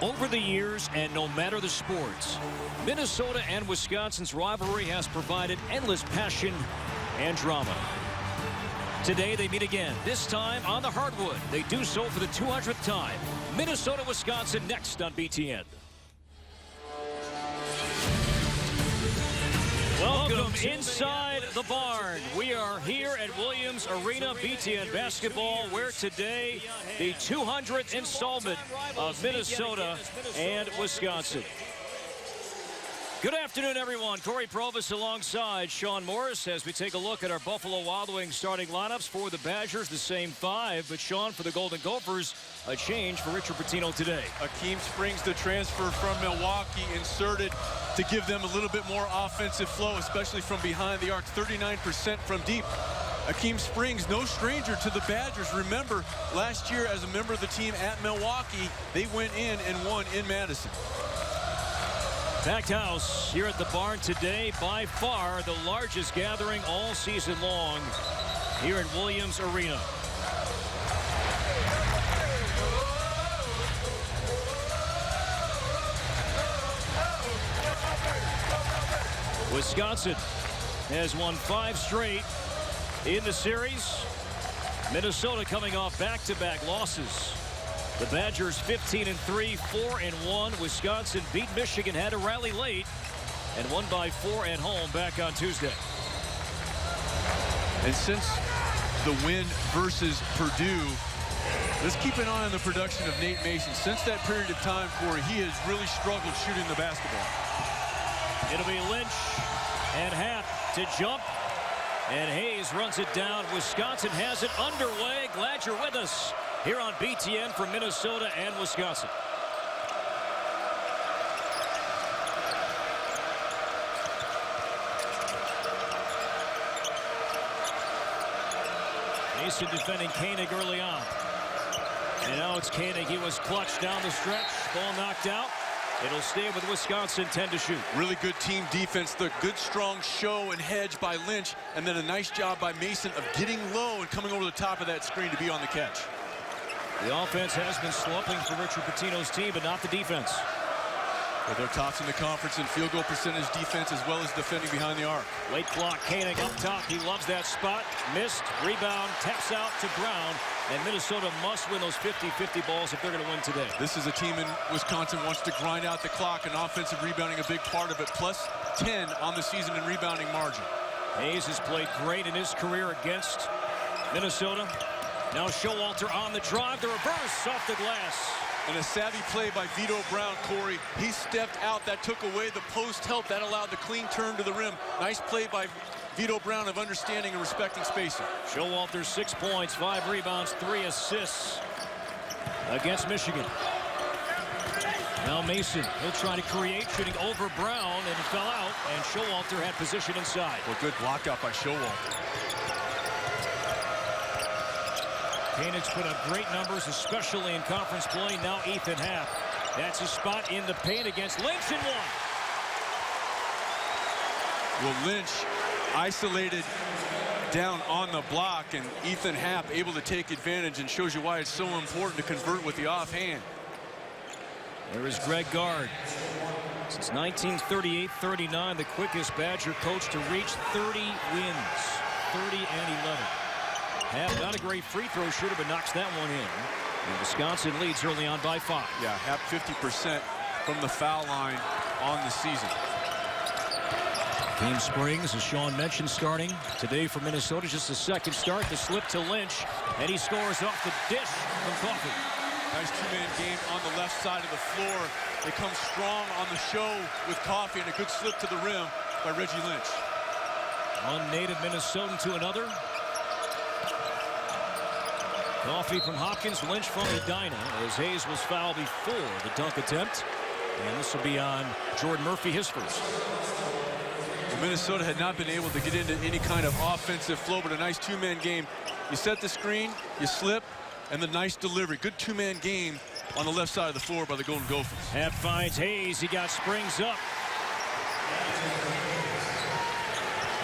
Over the years and no matter the sports, Minnesota and Wisconsin's rivalry has provided endless passion and drama. Today they meet again, this time on the hardwood. They do so for the 200th time. Minnesota-Wisconsin next on BTN. Welcome inside the barn. We are here at Williams Arena, BTN basketball, where today the 200th installment of Minnesota and Wisconsin. Good afternoon, everyone. Corey Provis alongside Sean Morris as we take a look at our Buffalo Wild Wings starting lineups for the Badgers, the same five. But Sean, for the Golden Gophers, a change for Richard Pitino today. Akeem Springs, the transfer from Milwaukee, inserted to give them a little bit more offensive flow, especially from behind the arc, 39% from deep. Akeem Springs, no stranger to the Badgers. Remember, last year as a member of the team at Milwaukee, they went in and won in Madison. Packed house here at the barn today, by far the largest gathering all season long here at Williams Arena. Wisconsin has won 5 straight in the series. Minnesota coming off back-to-back losses. The Badgers 15-3, 4-1. Wisconsin beat Michigan, had to rally late, and won by 4 at home back on Tuesday. And since the win versus Purdue, let's keep an eye on the production of Nate Mason. Since that period of time, Corey, he has really struggled shooting the basketball. It'll be Lynch and Happ to jump, and Hayes runs it down. Wisconsin has it underway. Glad you're with us here on BTN for Minnesota and Wisconsin. Mason defending Koenig early on. And now it's Koenig. He was clutched down the stretch. Ball knocked out. It'll stay with Wisconsin, 10 to shoot. Really good team defense. The good, strong show and hedge by Lynch. And then a nice job by Mason of getting low and coming over the top of that screen to be on the catch. The offense has been slumping for Richard Pitino's team, but not the defense. Well, they're tops in the conference in field goal percentage defense as well as defending behind the arc. Late clock, Koenig up top. He loves that spot. Missed, rebound, taps out to Brown. And Minnesota must win those 50-50 balls if they're going to win today. This is a team in Wisconsin wants to grind out the clock, and offensive rebounding a big part of it. Plus 10 on the season in rebounding margin. Hayes has played great in his career against Minnesota. Now Showalter on the drive, the reverse off the glass. And a savvy play by Vito Brown, Corey. He stepped out, that took away the post help, that allowed the clean turn to the rim. Nice play by Vito Brown of understanding and respecting spacing. Showalter 6 points, 5 rebounds, 3 assists against Michigan. Now Mason, he'll try to create, shooting over Brown, and it fell out, and Showalter had position inside. Well, good block out by Showalter. Koenig's put up great numbers, especially in conference play. Now Ethan Happ. That's a spot in the paint against Lynch and one. Well, Lynch isolated down on the block, and Ethan Happ able to take advantage, and shows you why it's so important to convert with the offhand. There is Greg Gard. Since 1938-39, the quickest Badger coach to reach 30 wins. 30 and 11. Happ not a great free throw shooter, but knocks that one in. And Wisconsin leads early on by 5. Yeah, Happ 50% from the foul line on the season. Akeem Springs, as Sean mentioned, starting today for Minnesota. Just a second start. The slip to Lynch, and he scores off the dish from Coffey. Nice two-man game on the left side of the floor. They come strong on the show with Coffey, and a good slip to the rim by Reggie Lynch. One native Minnesotan to another. Coffey from Hopkins, Lynch from Edina, as Hayes was fouled before the dunk attempt. And this will be on Jordan Murphy, his first. Well, Minnesota had not been able to get into any kind of offensive flow, but a nice two-man game. You set the screen, you slip, and the nice delivery. Good two-man game on the left side of the floor by the Golden Gophers. Happ finds Hayes. He got Springs up.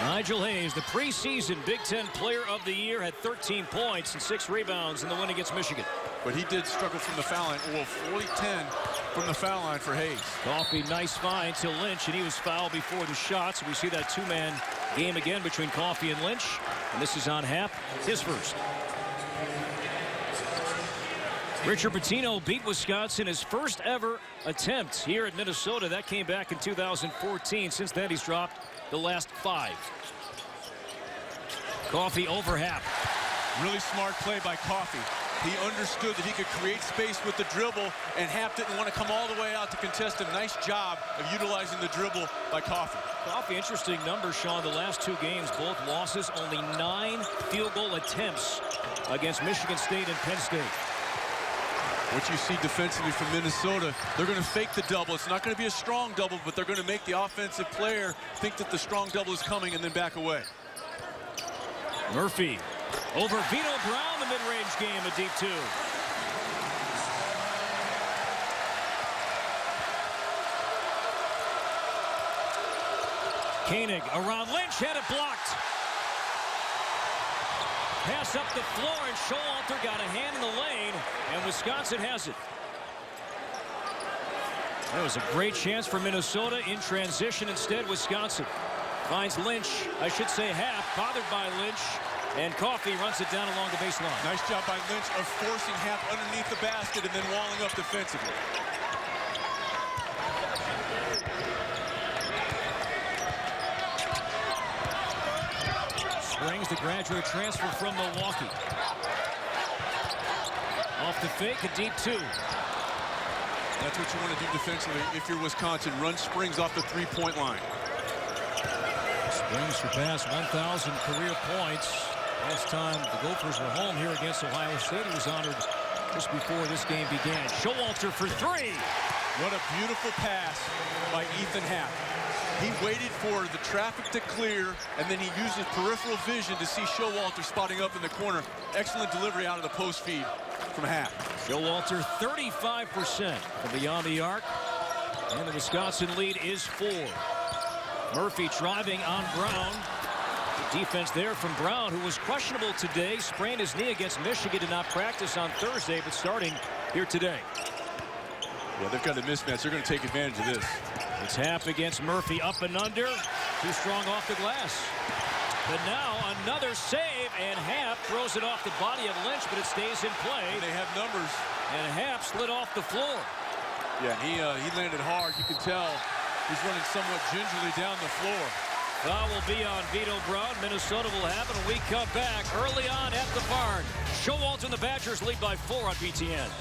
Nigel Hayes, the preseason Big Ten Player of the Year, had 13 points and 6 rebounds in the win against Michigan. But he did struggle from the foul line. Well, 40-10 from the foul line for Hayes. Coffey, nice find to Lynch, and he was fouled before the shot. So we see that two-man game again between Coffey and Lynch. And this is on Happ, his first. Richard Pitino beat Wisconsin his first ever attempt here at Minnesota. That came back in 2014. Since then, he's dropped the last 5. Coffey over Happ. Really smart play by Coffey. He understood that he could create space with the dribble, and Happ didn't want to come all the way out to contest him. Nice job of utilizing the dribble by Coffey. Coffey, interesting numbers, Sean. The last 2 games, both losses, only 9 field goal attempts against Michigan State and Penn State. What you see defensively from Minnesota, they're going to fake the double. It's not going to be a strong double, but they're going to make the offensive player think that the strong double is coming and then back away. Murphy over Vito Brown, the mid-range game, a deep 2. Koenig around Lynch, had it blocked. Pass up the floor, and Showalter got a hand in the lane, and Wisconsin has it. That was a great chance for Minnesota in transition. Instead, Wisconsin finds Lynch, I should say Happ, bothered by Lynch, and Coffey runs it down along the baseline. Nice job by Lynch of forcing Happ underneath the basket and then walling up defensively. Springs, the graduate transfer from Milwaukee. Off the fake, a deep 2. That's what you want to do defensively if you're Wisconsin. Run Springs off the 3-point line. Springs surpassed 1,000 career points. Last time the Gophers were home here against Ohio State, he was honored just before this game began. Showalter for 3. What a beautiful pass by Ethan Happ. He waited for the traffic to clear, and then he used his peripheral vision to see Showalter spotting up in the corner. Excellent delivery out of the post feed from Happ. Showalter 35% from beyond the arc, and the Wisconsin lead is 4. Murphy driving on Brown. The defense there from Brown, who was questionable today. Sprained his knee against Michigan, did not practice on Thursday, but starting here today. Yeah, they've got a mismatch. They're going to take advantage of this. It's Happ against Murphy, up and under. Too strong off the glass. But now another save, and Happ throws it off the body of Lynch, but it stays in play. And they have numbers. And Happ slid off the floor. Yeah, he landed hard. You can tell he's running somewhat gingerly down the floor. Foul will be on Vito Brown. Minnesota will have it, and we come back early on at the Barn. Showalter and the Badgers lead by 4 on BTN.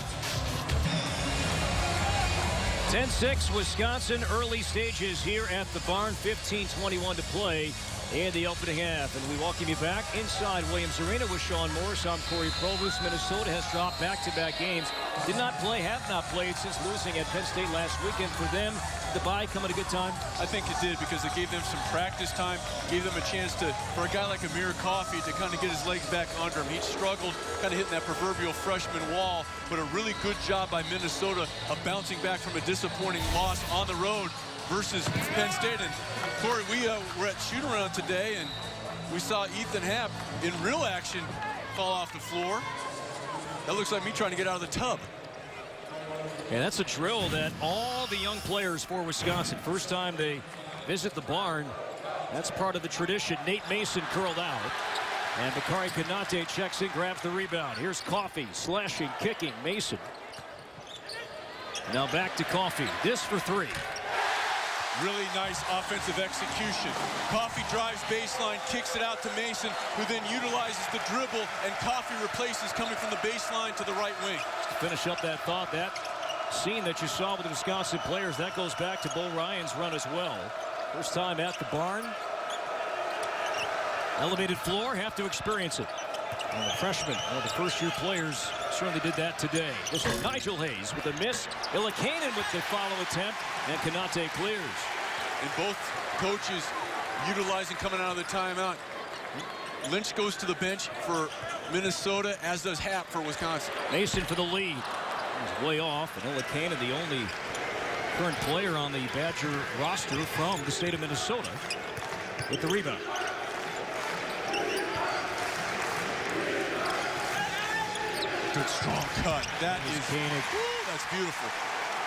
10-6 Wisconsin, early stages here at the Barn. 15:21 to play in the opening half. And we welcome you back inside Williams Arena with Sean Morris. I'm Corey Provus. Minnesota has dropped back-to-back games. Did not play, have not played since losing at Penn State last weekend. For them, the bye come at a good time? I think it did, because it gave them some practice time, gave them a chance to, for a guy like Amir Coffey, to kind of get his legs back under him. He struggled, kind of hitting that proverbial freshman wall, but a really good job by Minnesota of bouncing back from a disappointing loss on the road versus Penn State. And Corey, we were at shoot-around today, and we saw Ethan Happ in real action fall off the floor. That looks like me trying to get out of the tub. And that's a drill that all the young players for Wisconsin, first time they visit the Barn, that's part of the tradition. Nate Mason curled out, and Bakari Konate checks in, grabs the rebound. Here's Coffey, slashing, kicking, Mason. Now back to Coffey, this for 3. Really nice offensive execution. Coffey drives baseline, kicks it out to Mason, who then utilizes the dribble, and Coffey replaces coming from the baseline to the right wing. To finish up that thought, that scene that you saw with the Wisconsin players, that goes back to Bo Ryan's run as well. First time at the Barn. Elevated floor, have to experience it. And the freshmen, one of the first-year players, certainly did that today. This is Nigel Hayes with a miss. Illikainen with the follow attempt, and Konate clears. And both coaches utilizing coming out of the timeout. Lynch goes to the bench for Minnesota, as does Happ for Wisconsin. Mason for the lead. He's way off, and Illikainen, the only current player on the Badger roster from the state of Minnesota, with the rebound. Good strong cut. That is Koenig. That's beautiful.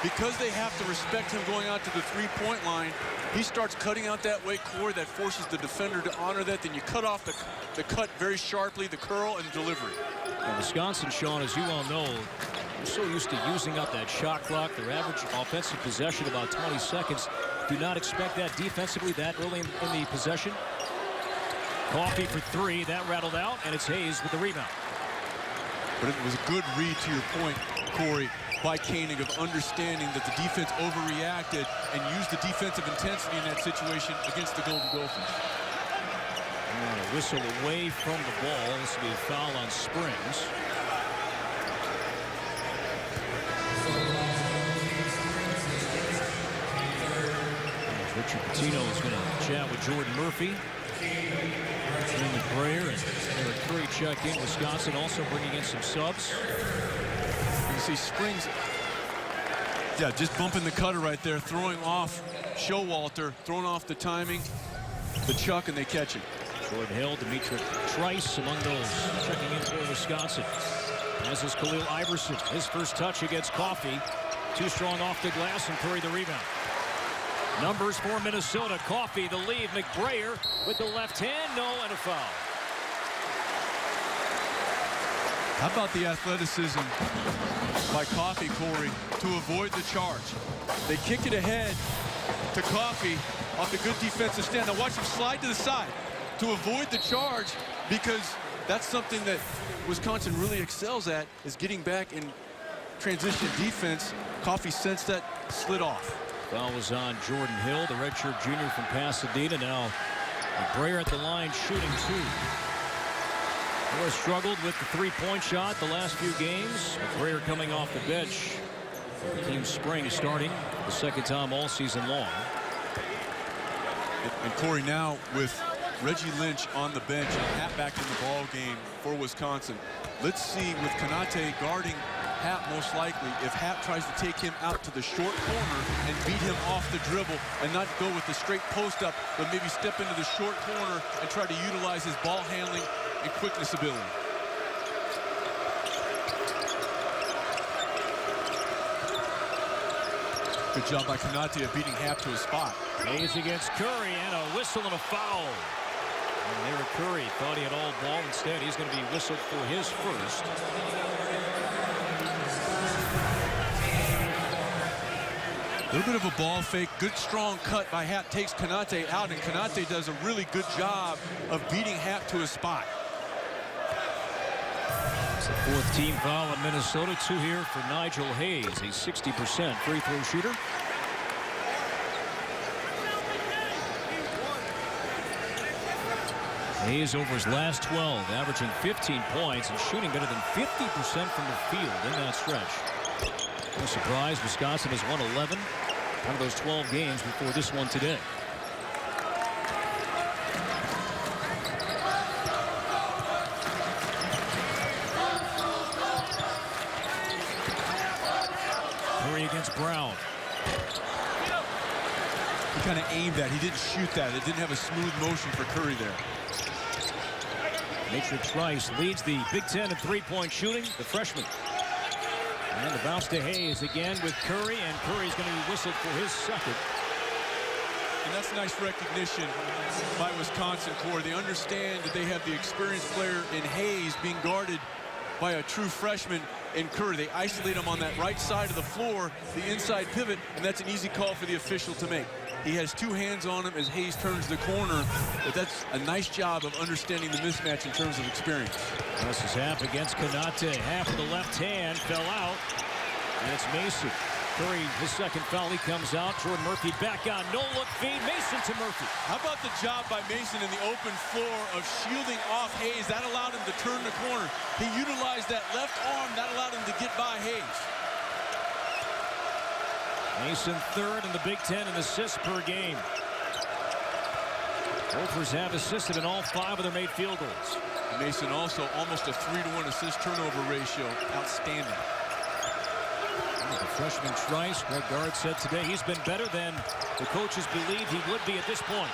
because they have to respect him going out to the three-point line, he starts cutting out that way, Corey, that forces the defender to honor that. Then you cut off the cut very sharply, the curl and delivery. And Wisconsin, Sean, as you all know, they're so used to using up that shot clock. Their average offensive possession about 20 seconds. Do not expect that defensively that early in the possession. Coffee for three. That rattled out, and it's Hayes with the rebound. But it was a good read, to your point, Corey, by Koenig, of understanding that the defense overreacted and used the defensive intensity in that situation against the Golden Gophers. And a whistle away from the ball. This will be a foul on Springs. Richard Pitino is going to chat with Jordan Murphy. Jim McBrayer and Eric Curry check in. Wisconsin also bringing in some subs. You see Springs, yeah, just bumping the cutter right there, throwing off Showalter, throwing off the timing, the chuck, and they catch it. Jordan Hill, Dimitri Trice among those checking in for Wisconsin. As is Khalil Iverson. His first touch against Coffee. Too strong off the glass, and Curry the rebound. Numbers for Minnesota. Coffee the lead. McBrayer with the left hand. No, and a foul. How about the athleticism by Coffee, Corey, to avoid the charge? They kick it ahead to Coffee off the good defensive stand. Now watch him slide to the side to avoid the charge, because that's something that Wisconsin really excels at, is getting back in transition defense. Coffee sensed that, slid off. Foul was on Jordan Hill, the redshirt junior from Pasadena. Now McBrayer at the line shooting two. He has struggled with the three-point shot the last few games. McBrayer coming off the bench. Team Springs starting the second time all season long. And Corey, now with Reggie Lynch on the bench and Happ back in the ball game for Wisconsin. Let's see, with Konate guarding Happ, most likely, if Happ tries to take him out to the short corner and beat him off the dribble and not go with the straight post up, but maybe step into the short corner and try to utilize his ball handling and quickness ability. Good job by Konate of beating Happ to a spot. Hayes against Curry, and a whistle and a foul. And Eric Curry thought he had all ball. Instead, he's going to be whistled for his first. A little bit of a ball fake. Good strong cut by Happ. Takes Konate out, and Konate does a really good job of beating Happ to a spot. It's the fourth team foul in Minnesota. Two here for Nigel Hayes, a 60% free throw shooter. Hayes over his last 12, averaging 15 points and shooting better than 50% from the field in that stretch. No surprise, Wisconsin has won 11 out of those 12 games before this one today. Curry against Brown. He kind of aimed that. He didn't shoot that. It didn't have a smooth motion for Curry there. Matrix Trice leads the Big Ten in three-point shooting, the freshman. And the bounce to Hayes again with Curry, and Curry's going to be whistled for his second. And that's nice recognition by Wisconsin, Corey. They understand that they have the experienced player in Hayes being guarded by a true freshman in Curry. They isolate him on that right side of the floor, the inside pivot, and that's an easy call for the official to make. He has two hands on him as Hayes turns the corner, but that's a nice job of understanding the mismatch in terms of experience. This is Happ against Konate. Happ with the left hand fell out, and it's Mason. Curry, his second foul, he comes out. Jordan Murphy back on, no-look feed. Mason to Murphy. How about the job by Mason in the open floor of shielding off Hayes? That allowed him to turn the corner. He utilized that left arm. That allowed him to get by Hayes. Mason third in the Big Ten in assists per game. Gophers have assisted in all 5 of their made field goals. Mason also almost a 3-to-1 assist turnover ratio. Outstanding. The freshman Trice, Greg Gard said today he's been better than the coaches believed he would be at this point.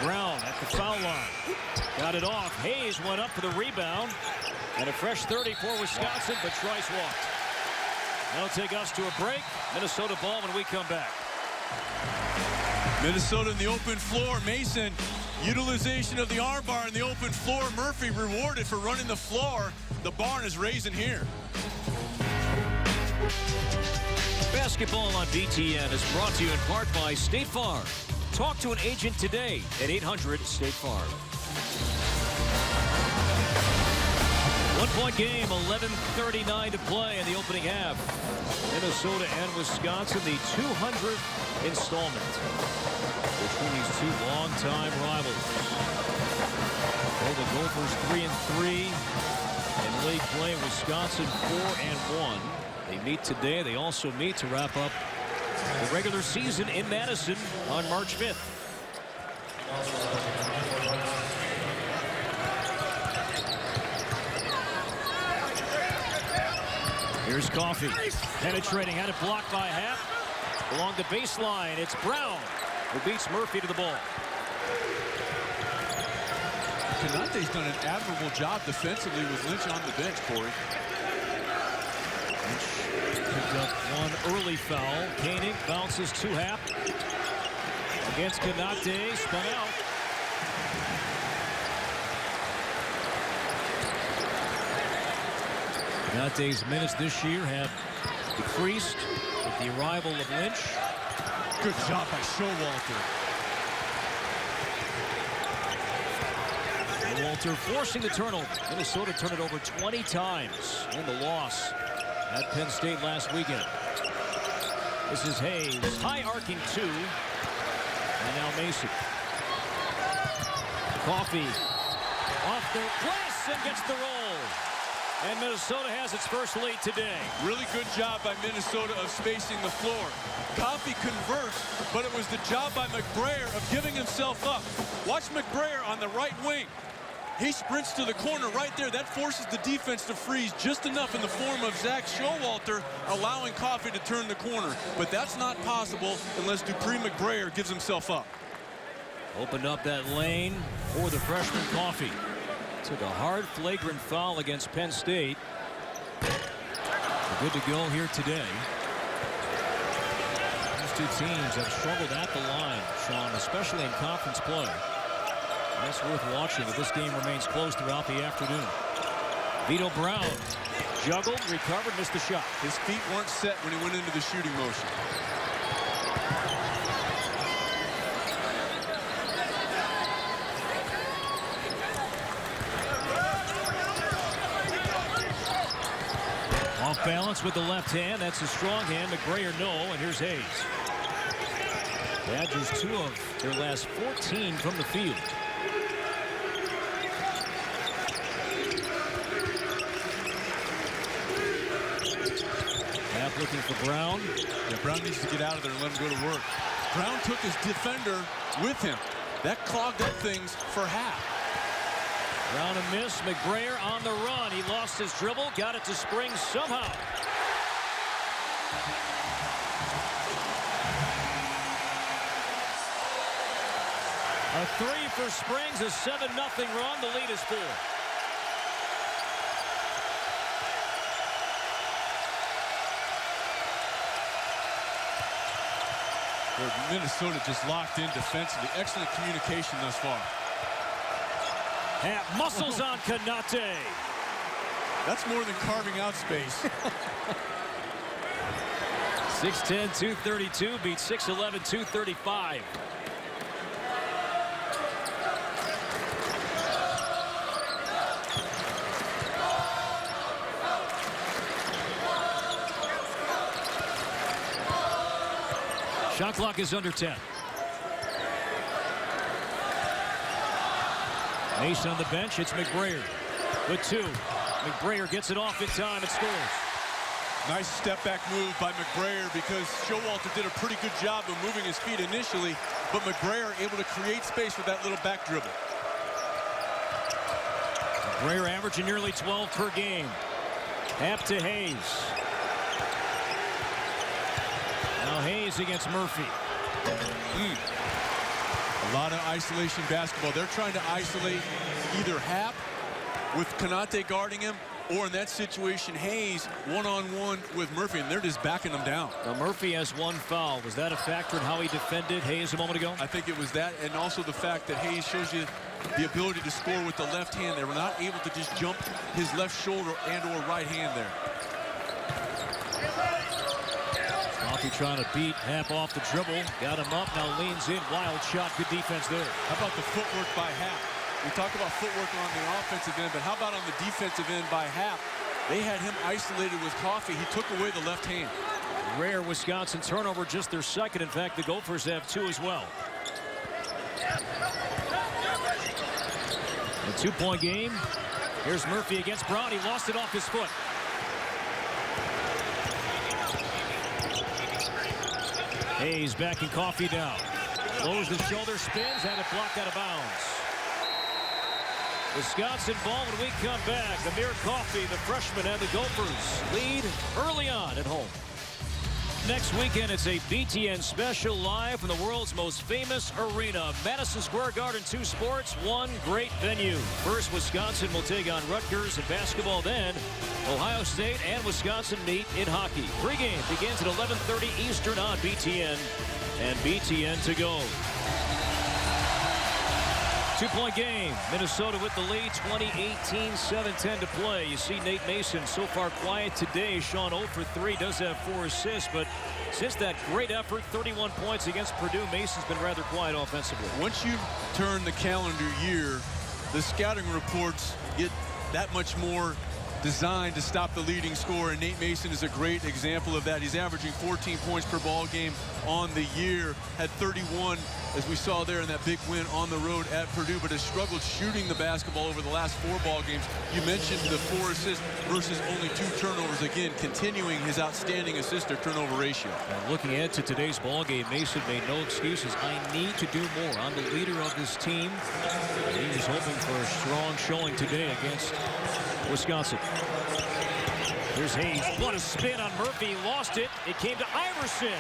Brown at the foul line. Got it off. Hayes went up for the rebound. And a fresh 30 for Wisconsin, but Trice walked. That'll take us to a break. Minnesota ball when we come back. Minnesota in the open floor. Mason, utilization of the arm bar in the open floor. Murphy rewarded for running the floor. The barn is raising here. Basketball on BTN is brought to you in part by State Farm. Talk to an agent today at 800-STATE-FARM. 1-point game, 11:39 to play in the opening half. Minnesota and Wisconsin, the 200th installment between these two longtime rivals. Well, the Gophers 3-3 in league play. Wisconsin 4-1. They meet today. They also meet to wrap up the regular season in Madison on March 5th. Here's Coffey, penetrating, had it blocked by Happ. Along the baseline, it's Brown who beats Murphy to the ball. Konate's done an admirable job defensively with Lynch on the bench, Corey. Lynch picked up one early foul. Koenig bounces to Happ. Against Konate, spun out. Konate's minutes this year have decreased with the arrival of Lynch. Good job by Showalter. Walter forcing the turnover. Minnesota turned it over 20 times in the loss at Penn State last weekend. This is Hayes, high arcing two. And now Mason. Coffey off the glass and gets the roll. And Minnesota has its first lead today. Really good job by Minnesota of spacing the floor. Coffey converts, but it was the job by McBrayer of giving himself up. Watch McBrayer on the right wing. He sprints to the corner right there. That forces the defense to freeze just enough in the form of Zach Showalter, allowing Coffey to turn the corner. But that's not possible unless Dupree McBrayer gives himself up. Opened up that lane for the freshman Coffey. Took a hard flagrant foul against Penn State. Good to go here today. These two teams have struggled at the line, Sean, especially in conference play. That's worth watching, but this game remains close throughout the afternoon. Vito Brown juggled, recovered, missed the shot. His feet weren't set when he went into the shooting motion. Off balance with the left hand. That's a strong hand. McBrayer no, and here's Hayes. Badgers 2 of their last 14 from the field. Happ looking for Brown. Yeah, Brown needs to get out of there and let him go to work. Brown took his defender with him. That clogged up things for Happ. Brown a miss. McBrayer on the run. He lost his dribble. Got it to Springs somehow. A three for Springs. A 7-0 run. The lead is 4. Minnesota just locked in defensively. Excellent communication thus far. Happ muscles on Konate. That's more than carving out space. 6'10", 232 beats 6'11", 235. Shot clock is under 10. Mason on the bench. It's McBrayer with 2. McBrayer gets it off in time and scores. Nice step back move by McBrayer because Showalter did a pretty good job of moving his feet initially, but McBrayer able to create space with that little back dribble. McBrayer averaging nearly 12 per game. Happ to Hayes. Now Hayes against Murphy. A lot of isolation basketball. They're trying to isolate either Happ with Konate guarding him or in that situation, Hayes one-on-one with Murphy, and they're just backing him down. Now Murphy has 1 foul. Was that a factor in how he defended Hayes a moment ago? I think it was that, and also the fact that Hayes shows you the ability to score with the left hand. They were not able to just jump his left shoulder and or right hand there. Coffey trying to beat Happ off the dribble. Got him up, now leans in. Wild shot, good defense there. How about the footwork by Happ? We talk about footwork on the offensive end, but how about on the defensive end by Happ? They had him isolated with Coffey. He took away the left hand. Rare Wisconsin turnover, just their second. In fact, the Gophers have 2 as well. A 2-point game. Here's Murphy against Brown. He lost it off his foot. Hayes backing Coffey down. Lowers the shoulder, spins, and it blocked out of bounds. Wisconsin ball when we come back. Amir Coffey, the freshman, and the Gophers lead early on at home. Next weekend, it's a BTN special live from the world's most famous arena. Madison Square Garden, 2 sports, 1 great venue. First, Wisconsin will take on Rutgers in basketball. Then, Ohio State and Wisconsin meet in hockey. Pregame begins at 11:30 Eastern on BTN and BTN to go. 2-point game. Minnesota with the lead, 20-18, 7:10 to play. You see Nate Mason so far quiet today. Sean 0 for 3, does have 4 assists, but since that great effort, 31 points against Purdue, Mason's been rather quiet offensively. Once you turn the calendar year, the scouting reports get that much more designed to stop the leading scorer, and Nate Mason is a great example of that. He's averaging 14 points per ball game on the year, had 31 as we saw there in that big win on the road at Purdue, but has struggled shooting the basketball over the last 4 ball games. You mentioned the 4 assists versus only 2 turnovers. Again, continuing his outstanding assist to turnover ratio. Now looking ahead to today's ball game, Mason made no excuses. I need to do more. I'm the leader of this team. He is hoping for a strong showing today against Wisconsin. Here's Hayes. What a spin on Murphy. Lost it. It came to Iverson.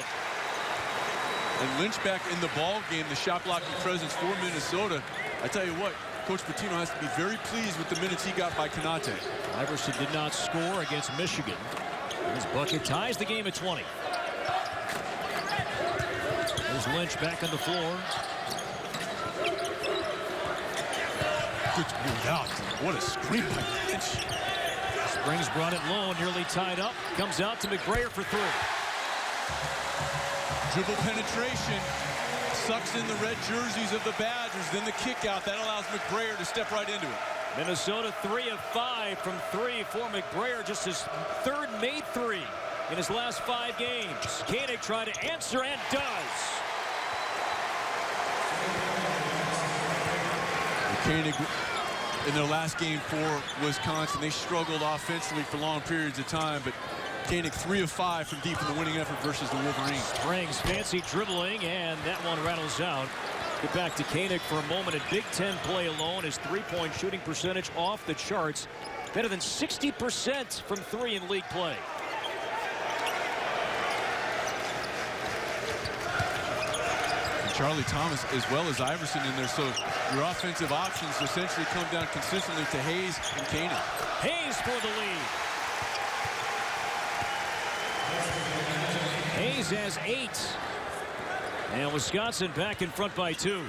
And Lynch back in the ball game, the shot blocking presence for Minnesota. I tell you what, Coach Pitino has to be very pleased with the minutes he got by Konate. Iverson did not score against Michigan. His bucket ties the game at 20. There's Lynch back on the floor. Good move out. What a screen by Lynch. Springs brought it low, nearly tied up. Comes out to McBrayer for 3. Dribble penetration, sucks in the red jerseys of the Badgers, then the kick out. That allows McBrayer to step right into it. Minnesota 3 of 5 from 3 for McBrayer, just his 3rd made 3 in his last 5 games. Koenig trying to answer and does. Koenig in their last game for Wisconsin, they struggled offensively for long periods of time, but Koenig 3 of 5 from deep in the winning effort versus the Wolverines. Springs fancy dribbling, and that one rattles out. Get back to Koenig for a moment. In Big Ten play alone, his 3-point shooting percentage off the charts. Better than 60% from 3 in league play. And Charlie Thomas as well as Iverson in there, so your offensive options essentially come down consistently to Hayes and Koenig. Hayes for the lead. Hayes has 8. And Wisconsin back in front by 2.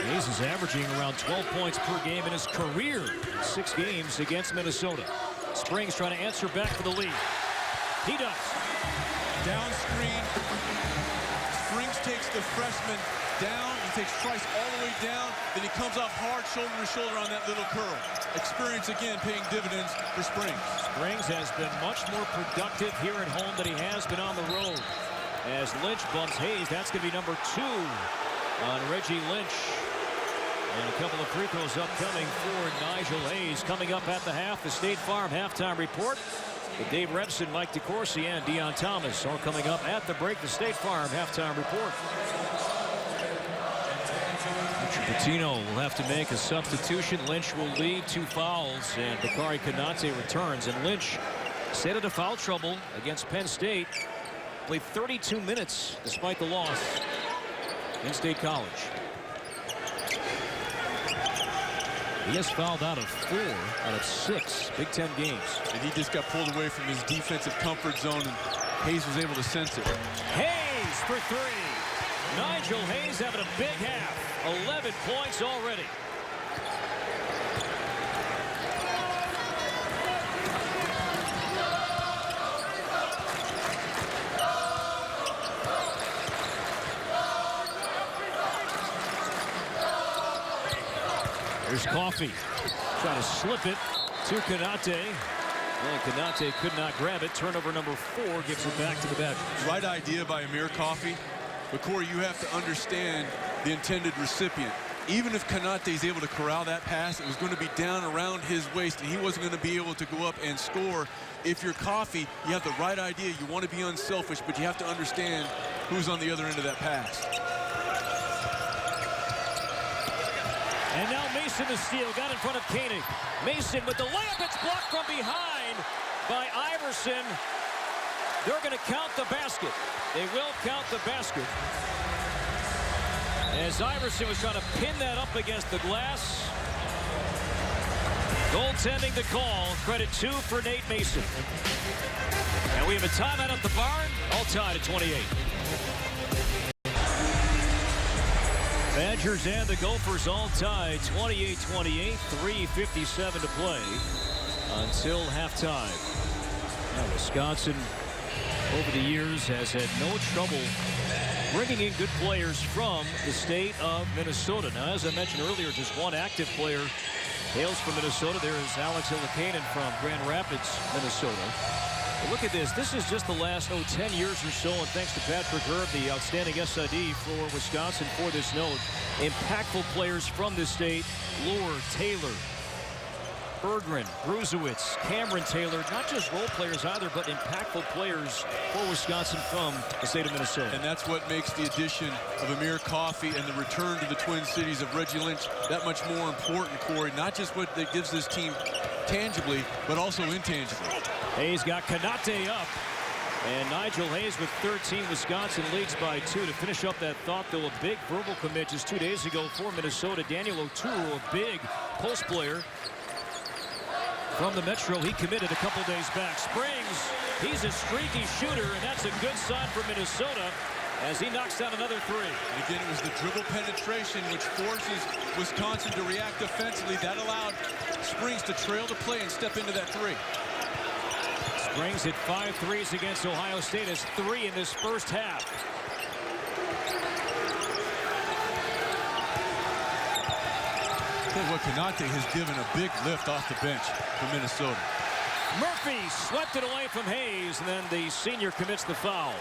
Hayes is averaging around 12 points per game in his career in 6 games against Minnesota. Springs trying to answer back for the lead. He does. Down screen. Springs takes the freshman down. He takes Trice all the way down. Then he comes off hard shoulder to shoulder on that little curl. Experience again paying dividends for Springs. Springs has been much more productive here at home than he has been on the road. As Lynch bumps Hayes, that's going to be number 2 on Reggie Lynch. And a couple of free throws upcoming for Nigel Hayes. Coming up at the half, the State Farm halftime report with Dave Revson, Mike DeCourcy, and Deion Thomas. All coming up at the break, the State Farm halftime report. Pitino will have to make a substitution. Lynch will lead 2 fouls, and Bakari Konate returns. And Lynch stayed out of foul trouble against Penn State. Played 32 minutes despite the loss in State College. He has fouled out of 4 out of 6 Big Ten games. And he just got pulled away from his defensive comfort zone, and Hayes was able to sense it. Hayes for 3. Nigel Hayes having a big half. 11 points already. Here's Coffey. Trying to slip it to Konate. And Konate could not grab it. Turnover number 4 gives it back to the Badgers. Right idea by Amir Coffey. But, Corey, you have to understand the intended recipient. Even if Konate is able to corral that pass, it was going to be down around his waist, and he wasn't going to be able to go up and score. If you're Coffey, you have the right idea. You want to be unselfish, but you have to understand who's on the other end of that pass. And now Mason the steal. Got in front of Koenig. Mason with the layup. It's blocked from behind by Iverson. They're going to count the basket. They will count the basket. As Iverson was trying to pin that up against the glass. Goaltending the call. Credit 2 for Nate Mason. And we have a timeout at the barn. All tied at 28. Badgers and the Gophers all tied 28-28. 3:57 to play until halftime. Now Wisconsin over the years has had no trouble bringing in good players from the state of Minnesota. Now, as I mentioned earlier, just one active player hails from Minnesota. There is Alex Ilakanen from Grand Rapids, Minnesota. But look at this. This is just the last 10 years or so, and thanks to Patrick Herb, the outstanding SID for Wisconsin for this note. Impactful players from this state: Lohr, Taylor, Berggren, Bruzewitz, Cameron Taylor, not just role players either, but impactful players for Wisconsin from the state of Minnesota. And that's what makes the addition of Amir Coffey and the return to the Twin Cities of Reggie Lynch that much more important, Corey. Not just what that gives this team tangibly, but also intangibly. Hayes got Konate up. And Nigel Hayes with 13. Wisconsin leads by 2 to finish up that thought, though. A big verbal commit just 2 days ago for Minnesota. Daniel Oturu, a big post player from the Metro. He committed a couple days back. Springs, he's a streaky shooter, and that's a good sign for Minnesota as he knocks down another 3. And again, it was the dribble penetration which forces Wisconsin to react offensively. That allowed Springs to trail the play and step into that 3. Springs hit 5 threes against Ohio State, has 3 in this first half. Tell you what, Konate has given a big lift off the bench for Minnesota. Murphy swept it away from Hayes, and then the senior commits the foul.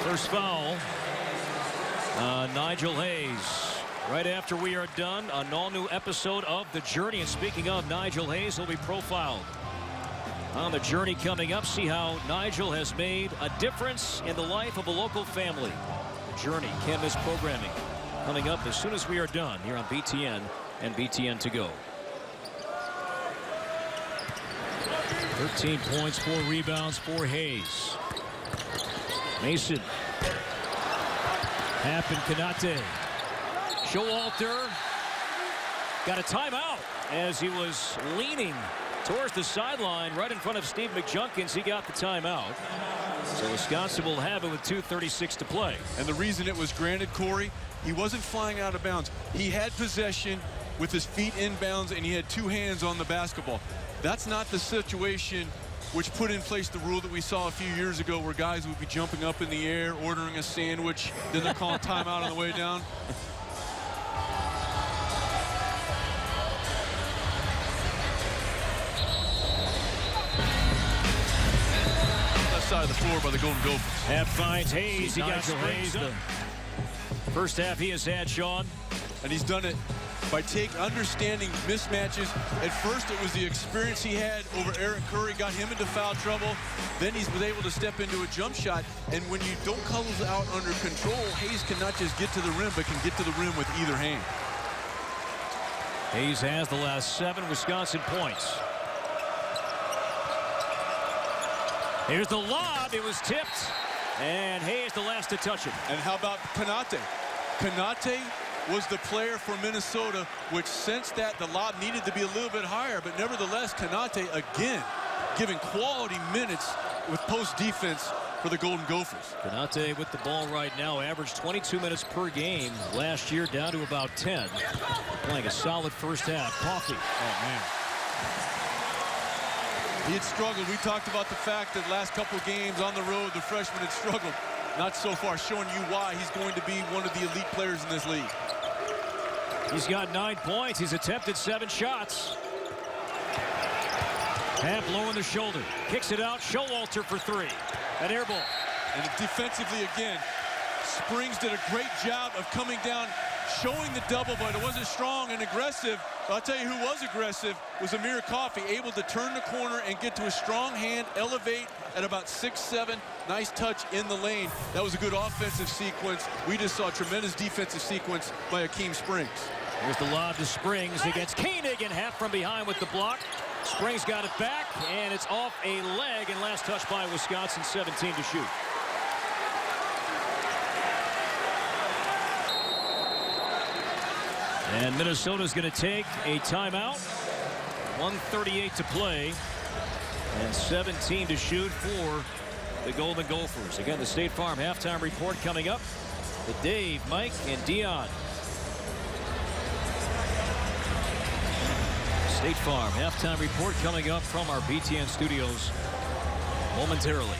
First foul, Nigel Hayes. Right after we are done, an all-new episode of The Journey. And speaking of Nigel Hayes, he'll be profiled on The Journey coming up. See how Nigel has made a difference in the life of a local family. The Journey, can't miss programming. Coming up as soon as we are done here on BTN and BTN To Go. 13 points, 4 rebounds for Hayes. Mason. Happen, Konate. Showalter got a timeout as he was leaning towards the sideline right in front of Steve McJunkins. He got the timeout. So Wisconsin will have it with 2:36 to play. And the reason it was granted, Corey, he wasn't flying out of bounds. He had possession with his feet inbounds, and he had 2 hands on the basketball. That's not the situation which put in place the rule that we saw a few years ago where guys would be jumping up in the air, ordering a sandwich, then they're calling timeout on the way down. Side of the floor by the Golden Gophers. Half finds Hayes. He got Hayes. The first half he has had, Sean. And he's done it by understanding mismatches. At first it was the experience he had over Eric Curry, got him into foul trouble. Then he was able to step into a jump shot. And when you don't close out under control, Hayes cannot just get to the rim, but can get to the rim with either hand. Hayes has the last 7 Wisconsin points. Here's the lob. It was tipped. And Hayes the last to touch it. And how about Konate? Konate was the player for Minnesota, which sensed that the lob needed to be a little bit higher, but nevertheless, Konate again giving quality minutes with post defense for the Golden Gophers. Konate with the ball right now, averaged 22 minutes per game. Last year down to about 10. Playing a solid first half. Coffee. Oh, man. He had struggled. We talked about the fact that last couple games on the road, the freshman had struggled. Not so far, showing you why he's going to be one of the elite players in this league. He's got 9 points. He's attempted 7 shots. Happ low in the shoulder. Kicks it out. Showalter for 3. An air ball. And defensively again, Springs did a great job of coming down, showing the double, but it wasn't strong and aggressive. But I'll tell you who was aggressive was Amir Coffey, able to turn the corner and get to a strong hand, elevate at about 6'7". Nice touch in the lane. That was a good offensive sequence. We just saw a tremendous defensive sequence by Akeem Springs. Here's the lob to Springs against Koenig, and Happ from behind with the block. Springs got it back, and it's off a leg, and last touch by Wisconsin, 17 to shoot. And Minnesota's going to take a timeout. 1:38 to play, and 17 to shoot for the Golden Gophers. Again, the State Farm halftime report coming up with Dave, Mike, and Dion. State Farm halftime report coming up from our BTN studios momentarily.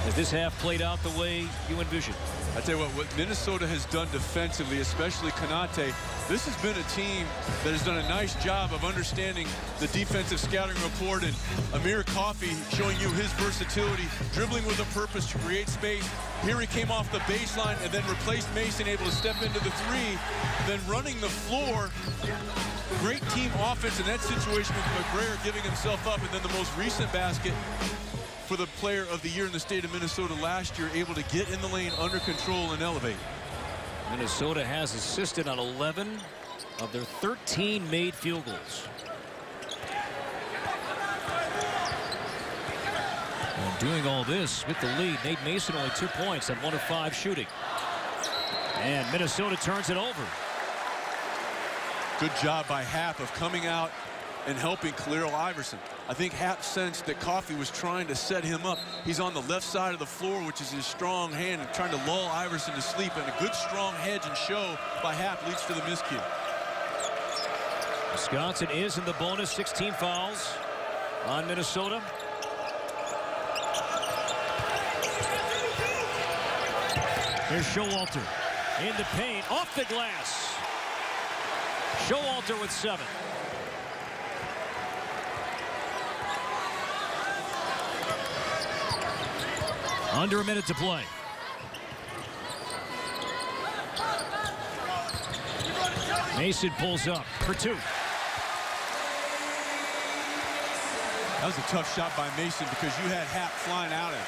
Has this half played out the way you envisioned? I tell you what Minnesota has done defensively, especially Konate, this has been a team that has done a nice job of understanding the defensive scouting report, and Amir Coffey showing you his versatility, dribbling with a purpose to create space. Here he came off the baseline and then replaced Mason, able to step into the 3, then running the floor. Great team offense in that situation with McGrayer giving himself up, and then the most recent basket for the player of the year in the state of Minnesota last year, able to get in the lane under control and elevate. Minnesota has assisted on 11 of their 13 made field goals. And doing all this with the lead, Nate Mason only 2 points on 1 of 5 shooting. And Minnesota turns it over. Good job by Happ of coming out and helping Khalil Iverson. I think Happ sensed that Coffey was trying to set him up. He's on the left side of the floor, which is his strong hand, and trying to lull Iverson to sleep. And a good strong hedge and show by Happ leads to the miscue. Wisconsin is in the bonus, 16 fouls on Minnesota. Here's Showalter in the paint, off the glass. Showalter with 7. Under a minute to play. Mason pulls up for 2. That was a tough shot by Mason because you had Happ flying out at him.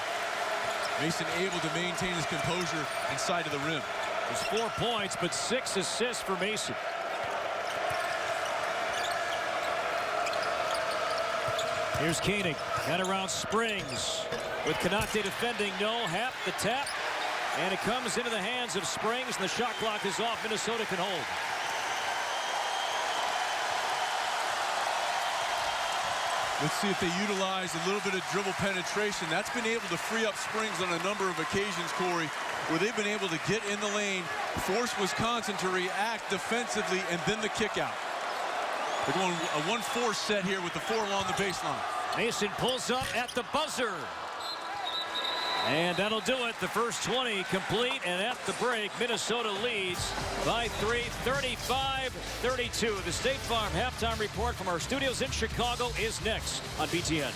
Mason able to maintain his composure inside of the rim. There's 4 points, but 6 assists for Mason. Here's Koenig, and around Springs. With Konate defending, no. Happ the tap, and it comes into the hands of Springs, and the shot clock is off. Minnesota can hold. Let's see if they utilize a little bit of dribble penetration. That's been able to free up Springs on a number of occasions, Corey, where they've been able to get in the lane, force Wisconsin to react defensively, and then the kick out. They're going a 1-4 set here with the 4 along the baseline. Mason pulls up at the buzzer. And that'll do it. The first 20 complete, and at the break, Minnesota leads by 3, 35-32. The State Farm halftime report from our studios in Chicago is next on BTN.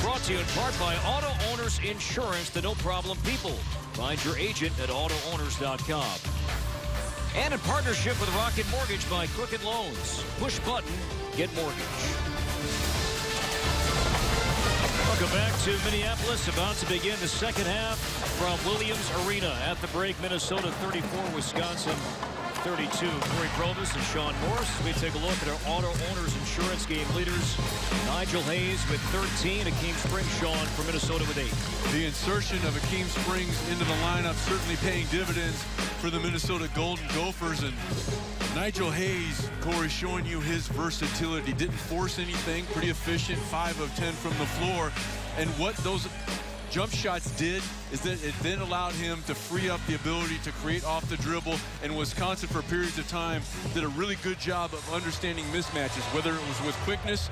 Brought to you in part by Auto Owners Insurance, the no-problem people. Find your agent at AutoOwners.com. And in partnership with Rocket Mortgage by Crooked Loans. Push button, get mortgage. Welcome back to Minneapolis. About to begin the second half from Williams Arena. At the break, Minnesota 34, Wisconsin 32. Corey Provis and Sean Morris. We take a look at our Auto Owners Insurance game leaders. Nigel Hayes with 13. Akeem Springs, Sean for Minnesota with 8. The insertion of Akeem Springs into the lineup certainly paying dividends. for the Minnesota Golden Gophers. And Nigel Hayes, Corey, showing you his versatility. Didn't force anything, pretty efficient, 5 of 10 from the floor. And what those jump shots did is that it then allowed him to free up the ability to create off the dribble. And Wisconsin, for periods of time, did a really good job of understanding mismatches, whether it was with quickness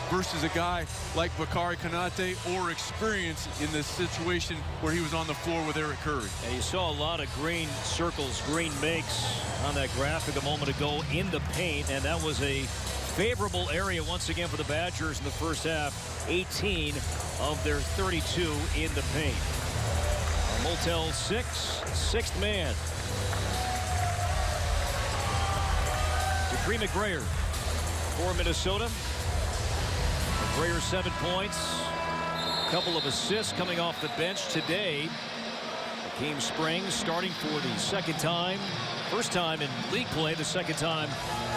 versus a guy like Bakary Konate, or experience in this situation where he was on the floor with Eric Curry. And you saw a lot of green circles, green makes on that graphic a moment ago in the paint, and that was a favorable area once again for the Badgers in the first half. 18 of their 32 in the paint. Motel 6, sixth man. Decree McGrayer for Minnesota. McGrayer 7 points, a couple of assists coming off the bench today. Akeem Springs starting for the second time. First time in league play, the second time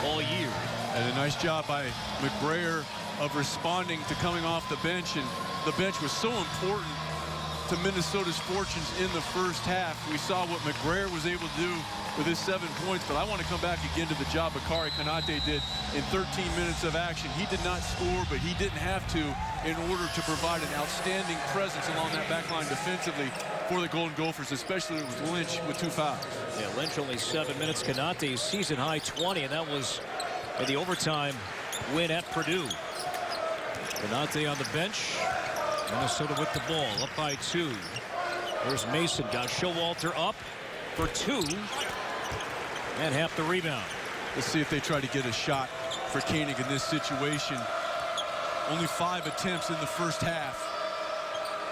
all year. And a nice job by McGrayer of responding to coming off the bench. And the bench was so important to Minnesota's fortunes in the first half. We saw what McGrayer was able to do with his 7 points, but I want to come back again to the job Bakary Konate did in 13 minutes of action. He did not score, but he didn't have to in order to provide an outstanding presence along that back line defensively for the Golden Gophers, especially with Lynch with 2 fouls. Yeah, Lynch only 7 minutes. Konate season high 20, and that was in the overtime win at Purdue. Konate on the bench. Minnesota with the ball, up by 2. There's Mason, got Showalter up for 2, and half the rebound. Let's see if they try to get a shot for Koenig in this situation. Only 5 attempts in the first half.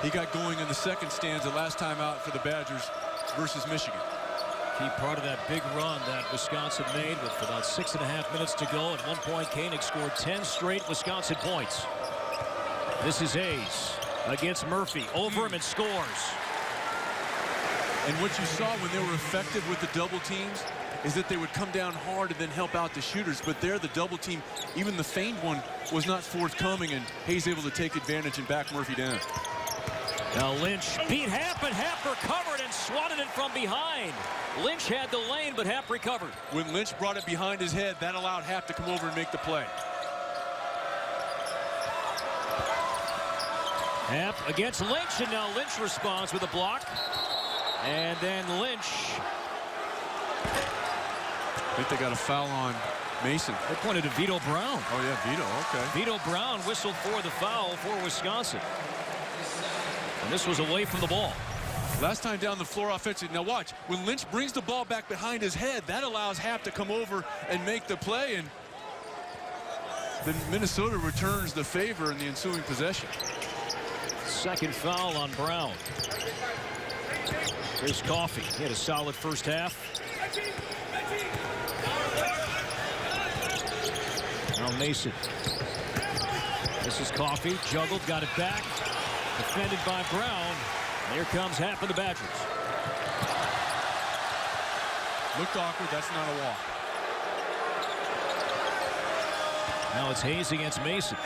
He got going in the second stanza last time out for the Badgers versus Michigan. Key part of that big run that Wisconsin made with about 6.5 minutes to go. At one point, Koenig scored 10 straight Wisconsin points. This is Hayes against Murphy. Over him and scores. And what you saw when they were effective with the double teams is that they would come down hard and then help out the shooters. But there, the double team, even the feigned one, was not forthcoming, and Hayes able to take advantage and back Murphy down. Now Lynch beat Happ, and Happ recovered and swatted it from behind. Lynch had the lane, but Happ recovered. When Lynch brought it behind his head, that allowed Happ to come over and make the play. Happ against Lynch, and now Lynch responds with a block. And then Lynch. I think they got a foul on Mason. They pointed to Vito Brown. Oh, yeah, Vito, okay. Vito Brown whistled for the foul for Wisconsin. And this was away from the ball. Last time down the floor offensively. Now watch, when Lynch brings the ball back behind his head, that allows Happ to come over and make the play. And then Minnesota returns the favor in the ensuing possession. Second foul on Brown. Here's Coffey. He had a solid first half. Now Mason. This is Coffey. Juggled, got it back. Defended by Brown. Here comes Happ of the Badgers. Looked awkward. That's not a walk. Now it's Hayes against Mason.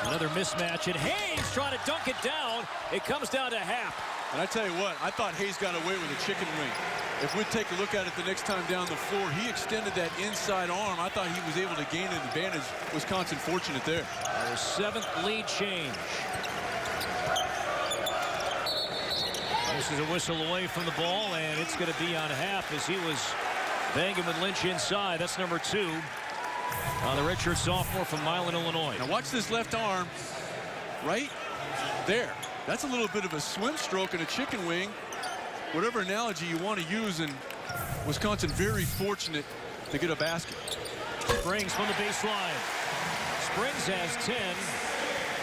Another mismatch, and Hayes trying to dunk it down. It comes down to Happ. And I tell you what, I thought Hayes got away with a chicken wing. If we take a look at it the next time down the floor, he extended that inside arm. I thought he was able to gain an advantage. Wisconsin fortunate there. Their 7th lead change. This is a whistle away from the ball, and it's going to be on Happ as he was banging with Lynch inside. That's number 2 on the redshirt sophomore from Milan, Illinois. Now watch this left arm right there. That's a little bit of a swim stroke and a chicken wing, whatever analogy you want to use, and Wisconsin very fortunate to get a basket. Springs from the baseline. Springs has 10.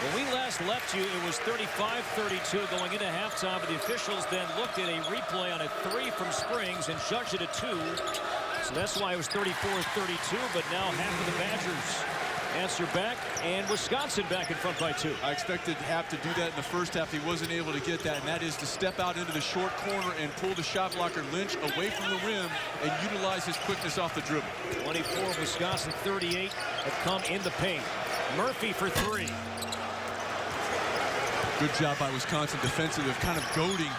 When we last left you, it was 35-32 going into halftime, but the officials then looked at a replay on a 3 from Springs and judged it a 2. So that's why it was 34-32, but now half of the Badgers answer back, and Wisconsin back in front by 2. I expected Happ to do that in the first half. He wasn't able to get that, and that is to step out into the short corner and pull the shot blocker Lynch away from the rim and utilize his quickness off the dribble. 24 Wisconsin, 38 have come in the paint. Murphy for 3. Good job by Wisconsin defensively of kind of goading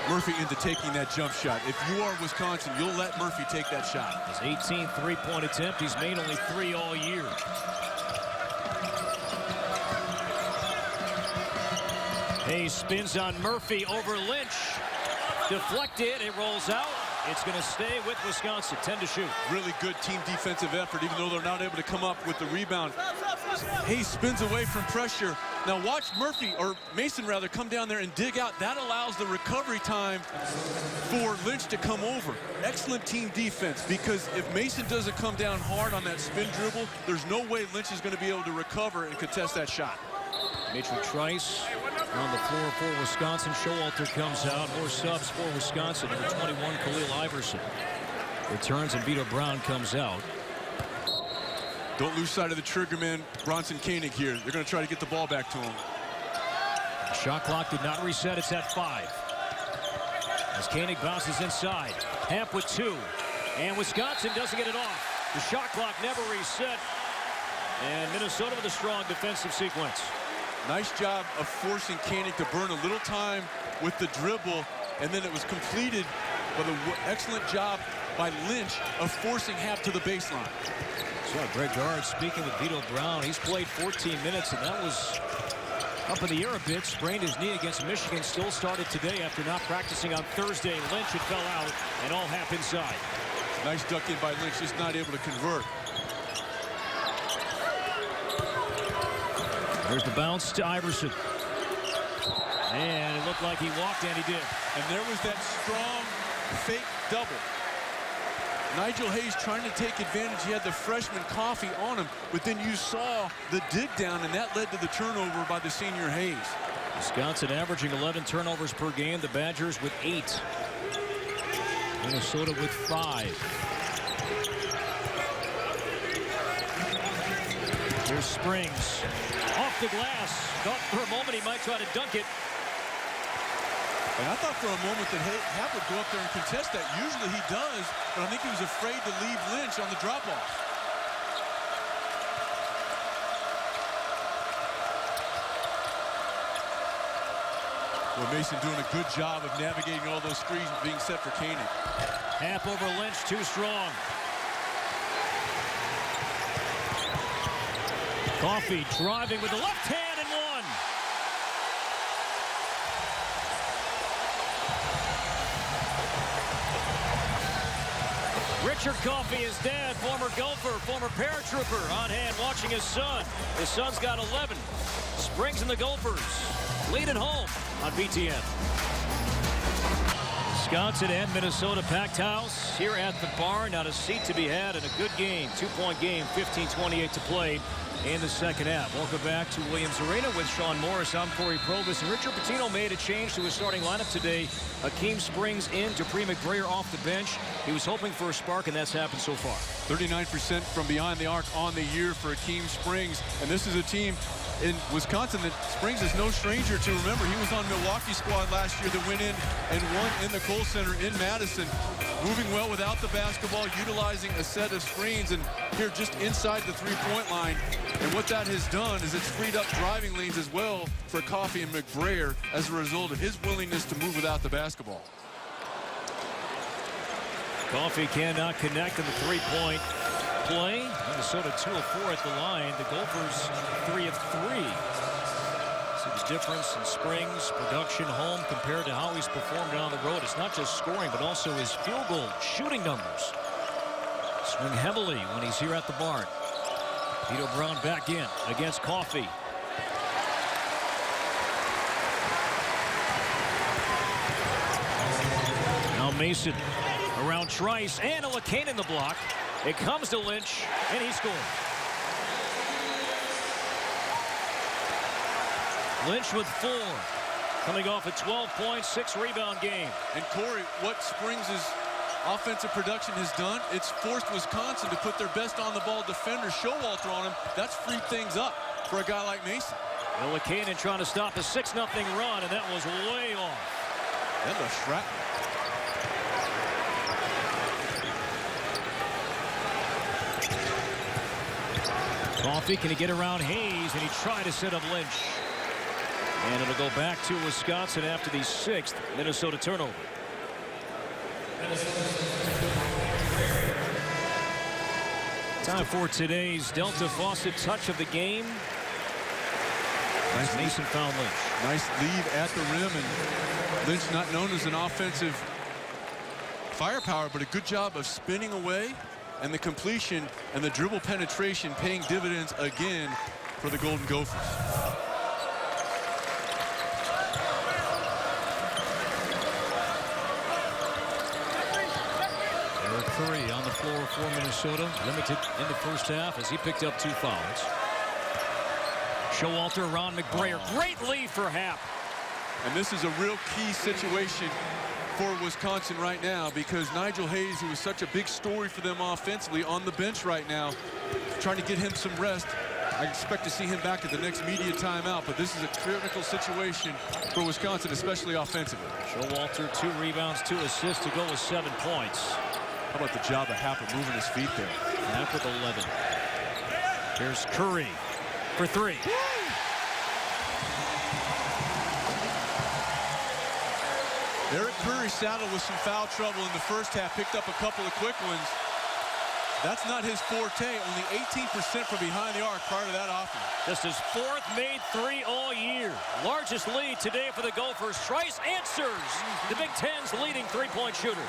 Murphy into taking that jump shot. If you are Wisconsin, you'll let Murphy take that shot. His 18th three-point attempt. He's made only 3 all year. Hayes spins on Murphy over Lynch. Deflected. It rolls out. It's going to stay with Wisconsin. 10 to shoot. Really good team defensive effort, even though they're not able to come up with the rebound. Hayes spins away from pressure. Now watch Murphy, or Mason rather, come down there and dig out. That allows the recovery time for Lynch to come over. Excellent team defense, because if Mason doesn't come down hard on that spin dribble, there's no way Lynch is going to be able to recover and contest that shot. Mitchell Trice on the floor for Wisconsin. Showalter comes out. More subs for Wisconsin. Number 21, Khalil Iverson returns, and Vito Brown comes out. Don't lose sight of the trigger man, Bronson Koenig here. They're going to try to get the ball back to him. Shot clock did not reset. It's at 5. As Koenig bounces inside. Hamp with 2. And Wisconsin doesn't get it off. The shot clock never reset. And Minnesota with a strong defensive sequence. Nice job of forcing Koenig to burn a little time with the dribble. And then it was completed with an excellent job by Lynch of forcing Hamp to the baseline. So Greg Gard speaking with Vito Brown. He's played 14 minutes, and that was up in the air a bit. Sprained his knee against Michigan. Still started today after not practicing on Thursday. Lynch, it fell out, and all Hamp inside. Nice duck in by Lynch, just not able to convert. There's the bounce to Iverson. And it looked like he walked, and he did. And there was that strong fake double. Nigel Hayes trying to take advantage. He had the freshman Coffey on him, but then you saw the dig down, and that led to the turnover by the senior Hayes. Wisconsin averaging 11 turnovers per game. The Badgers with 8. Minnesota with 5. Here's Springs. Off the glass. Thought for a moment he might try to dunk it. And I thought for a moment that Hamp would go up there and contest that. Usually he does, but I think he was afraid to leave Lynch on the drop-off. Well, Mason doing a good job of navigating all those screens being set for Koenig. Hamp over Lynch, too strong. Coffey driving with the left hand and one. Richard Coffey, his dad, former Gopher, former paratrooper, on hand watching his son. His son's got 11. Springs and the Gophers lead it home on BTN. Wisconsin and Minnesota packed house here at the barn. Not a seat to be had in a good game. 2-point game, 15:28 to play in the second half. Welcome back to Williams Arena with Sean Morris. I'm Corey Probus, and Richard Pitino made a change to his starting lineup today. Akeem Springs in, Dupree McBrayer off the bench. He was hoping for a spark, and that's happened so far. 39% from behind the arc on the year for Akeem Springs, and this is a team in Wisconsin that Springs is no stranger to. Remember, he was on Milwaukee's squad last year that went in and won in the Kohl Center in Madison. Moving well without the basketball, utilizing a set of screens, and here just inside the three-point line. And what that has done is it's freed up driving lanes as well for Coffey and McBrayer as a result of his willingness to move without the basketball. Coffey cannot connect in the three-point play. Minnesota 2 of 4 at the line. The Gophers 3 of 3. See the difference in Springs' production home compared to how he's performed on the road. It's not just scoring, but also his field goal shooting numbers. Swing heavily when he's here at the barn. Vito Brown back in against Coffey. Now Mason around Trice, and a Lacane in the block. It comes to Lynch, and he scores. Lynch with 4, coming off a 12-point, 6-rebound game. And Corey, what Springs' offensive production has done, it's forced Wisconsin to put their best on-the-ball defender, Showalter, on him. That's freed things up for a guy like Mason. And Lacane trying to stop a 6-0 run, and that was way off. And the shrapnel. Coffey, can he get around Hayes? And he tried to set up Lynch. And it'll go back to Wisconsin after the 6th Minnesota turnover. Time for today's Delta Faucet touch of the game. Nice Mason found Lynch. Nice lead at the rim, and Lynch not known as an offensive firepower, but a good job of spinning away, and the completion and the dribble penetration paying dividends again for the Golden Gophers. Eric Curry on the floor for Minnesota, limited in the first half as he picked up 2 fouls. Showalter around McBrayer. Great lead for Happ. And this is a real key situation for Wisconsin right now, because Nigel Hayes, who was such a big story for them offensively, on the bench right now, trying to get him some rest. I expect to see him back at the next media timeout, but this is a critical situation for Wisconsin, especially offensively. Showalter, 2 rebounds, 2 assists to go with 7 points. How about the job of Happ of moving his feet there? Happ with 11. Here's Curry for 3. Eric Curry saddled with some foul trouble in the first half, picked up a couple of quick ones. That's not his forte. Only 18% from behind the arc prior to that offense. Just his 4th made 3 all year. Largest lead today for the Gophers. Trice answers. The Big Ten's leading 3-point shooter.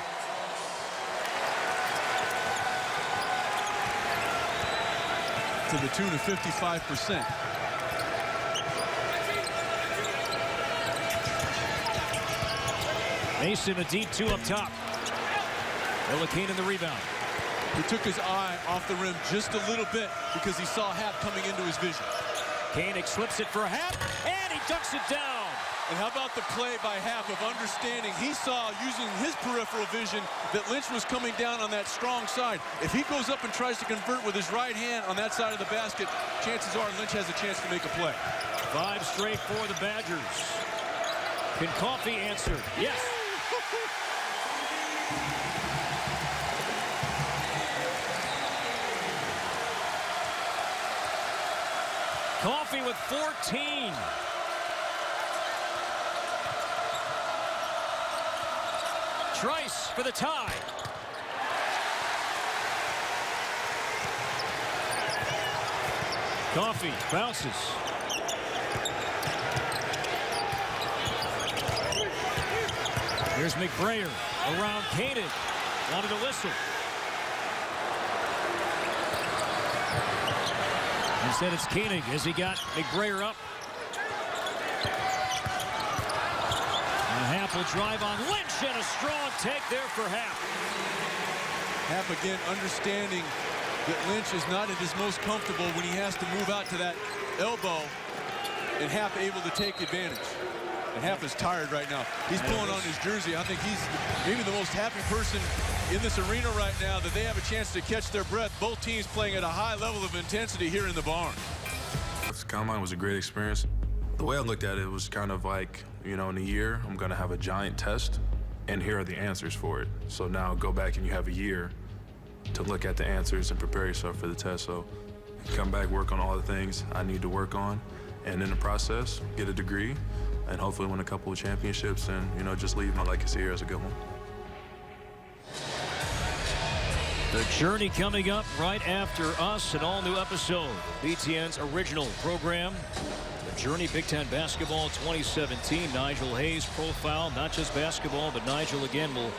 To the tune of 55%. Mason, a deep 2 up top. Illiken in the rebound. He took his eye off the rim just a little bit because he saw Happ coming into his vision. Koenig slips it for Happ, and he ducks it down. And how about the play by Happ of understanding? He saw, using his peripheral vision, that Lynch was coming down on that strong side. If he goes up and tries to convert with his right hand on that side of the basket, chances are Lynch has a chance to make a play. 5 straight for the Badgers. Can Coffey answer? Yes. Coffey with 14. Trice for the tie. Coffey bounces. Here's McBrayer around Koenig. Wanted a whistle. Instead, it's Koenig as he got McBrayer up. And Happ will drive on Lynch, and a strong take there for Happ. Happ again understanding that Lynch is not at his most comfortable when he has to move out to that elbow, and Happ able to take advantage. And Happ is tired right now. He's pulling on his jersey. I think he's maybe the most happy person in this arena right now that they have a chance to catch their breath. Both teams playing at a high level of intensity here in the barn. This combine was a great experience. The way I looked at it was kind of like, you know, in a year, I'm going to have a giant test, and here are the answers for it. So now go back and you have a year to look at the answers and prepare yourself for the test. So come back, work on all the things I need to work on, and in the process, get a degree, and hopefully win a couple of championships and, you know, just leave my legacy here as a good one. The Journey coming up right after us, an all-new episode of BTN's original program. The Journey Big Ten Basketball 2017. Nigel Hayes profile, not just basketball, but Nigel again will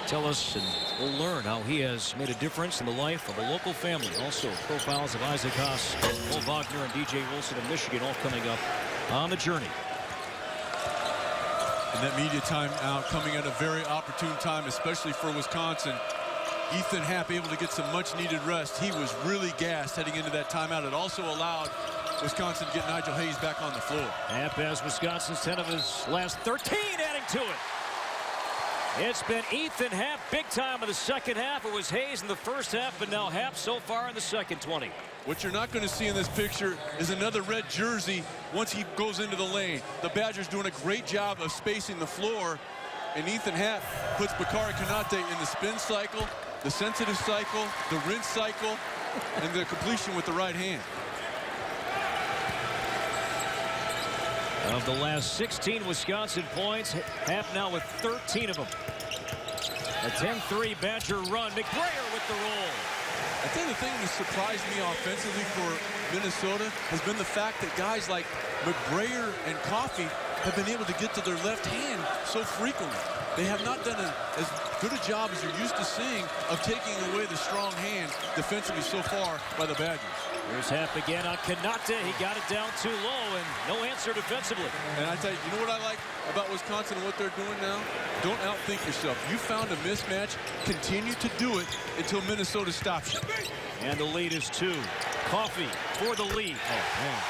tell us and we'll learn how he has made a difference in the life of a local family. Also profiles of Isaac Haas, Paul Wagner, and DJ Wilson of Michigan, all coming up on The Journey. And that media timeout coming at a very opportune time, especially for Wisconsin. Ethan Happ able to get some much-needed rest. He was really gassed heading into that timeout. It also allowed Wisconsin to get Nigel Hayes back on the floor. Happ has Wisconsin's 10 of his last 13, adding to it. It's been Ethan Happ big time in the second half. It was Hayes in the first half, but now Happ so far in the second 20. What you're not going to see in this picture is another red jersey once he goes into the lane. The Badgers doing a great job of spacing the floor, and Ethan Happ puts Bakari Konate in the spin cycle, the sensitive cycle, the rinse cycle, and the completion with the right hand. Of the last 16 Wisconsin points, Happ now with 13 of them. A 10-3 Badger run. McBrayer with the roll. I think the thing that surprised me offensively for Minnesota has been the fact that guys like McBrayer and Coffey have been able to get to their left hand so frequently. They have not done as good a job as you're used to seeing of taking away the strong hand defensively so far by the Badgers. Here's Happ again on Konate. He got it down too low and no answer defensively. And I tell you, you know what I like about Wisconsin and what they're doing now? Don't outthink yourself. You found a mismatch. Continue to do it until Minnesota stops you. And the lead is 2. Coffey for the lead. Oh, man.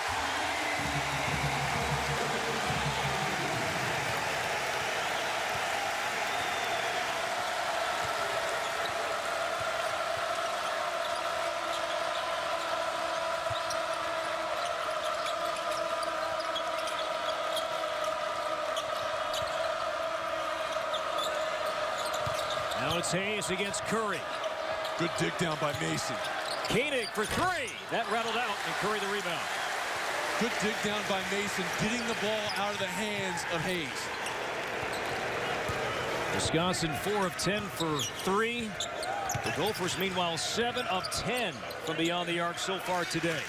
Now it's Hayes against Curry. Good dig down by Mason. Koenig for 3. That rattled out, and Curry the rebound. Good dig down by Mason, getting the ball out of the hands of Hayes. Wisconsin 4 of 10 for 3. The Gophers, meanwhile, 7 of 10 from beyond the arc so far today.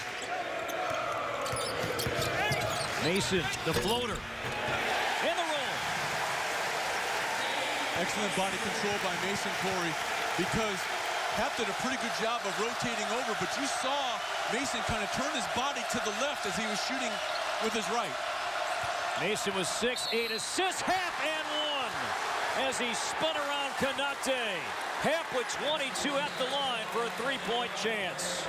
Mason, the floater. And the roll. Excellent body control by Mason Corey, because Happ did a pretty good job of rotating over, but you saw Mason kind of turn his body to the left as he was shooting with his right. Mason was 6, 8 assists, Happ and 1 as he spun around Konate. Happ with 22 at the line for a 3-point chance.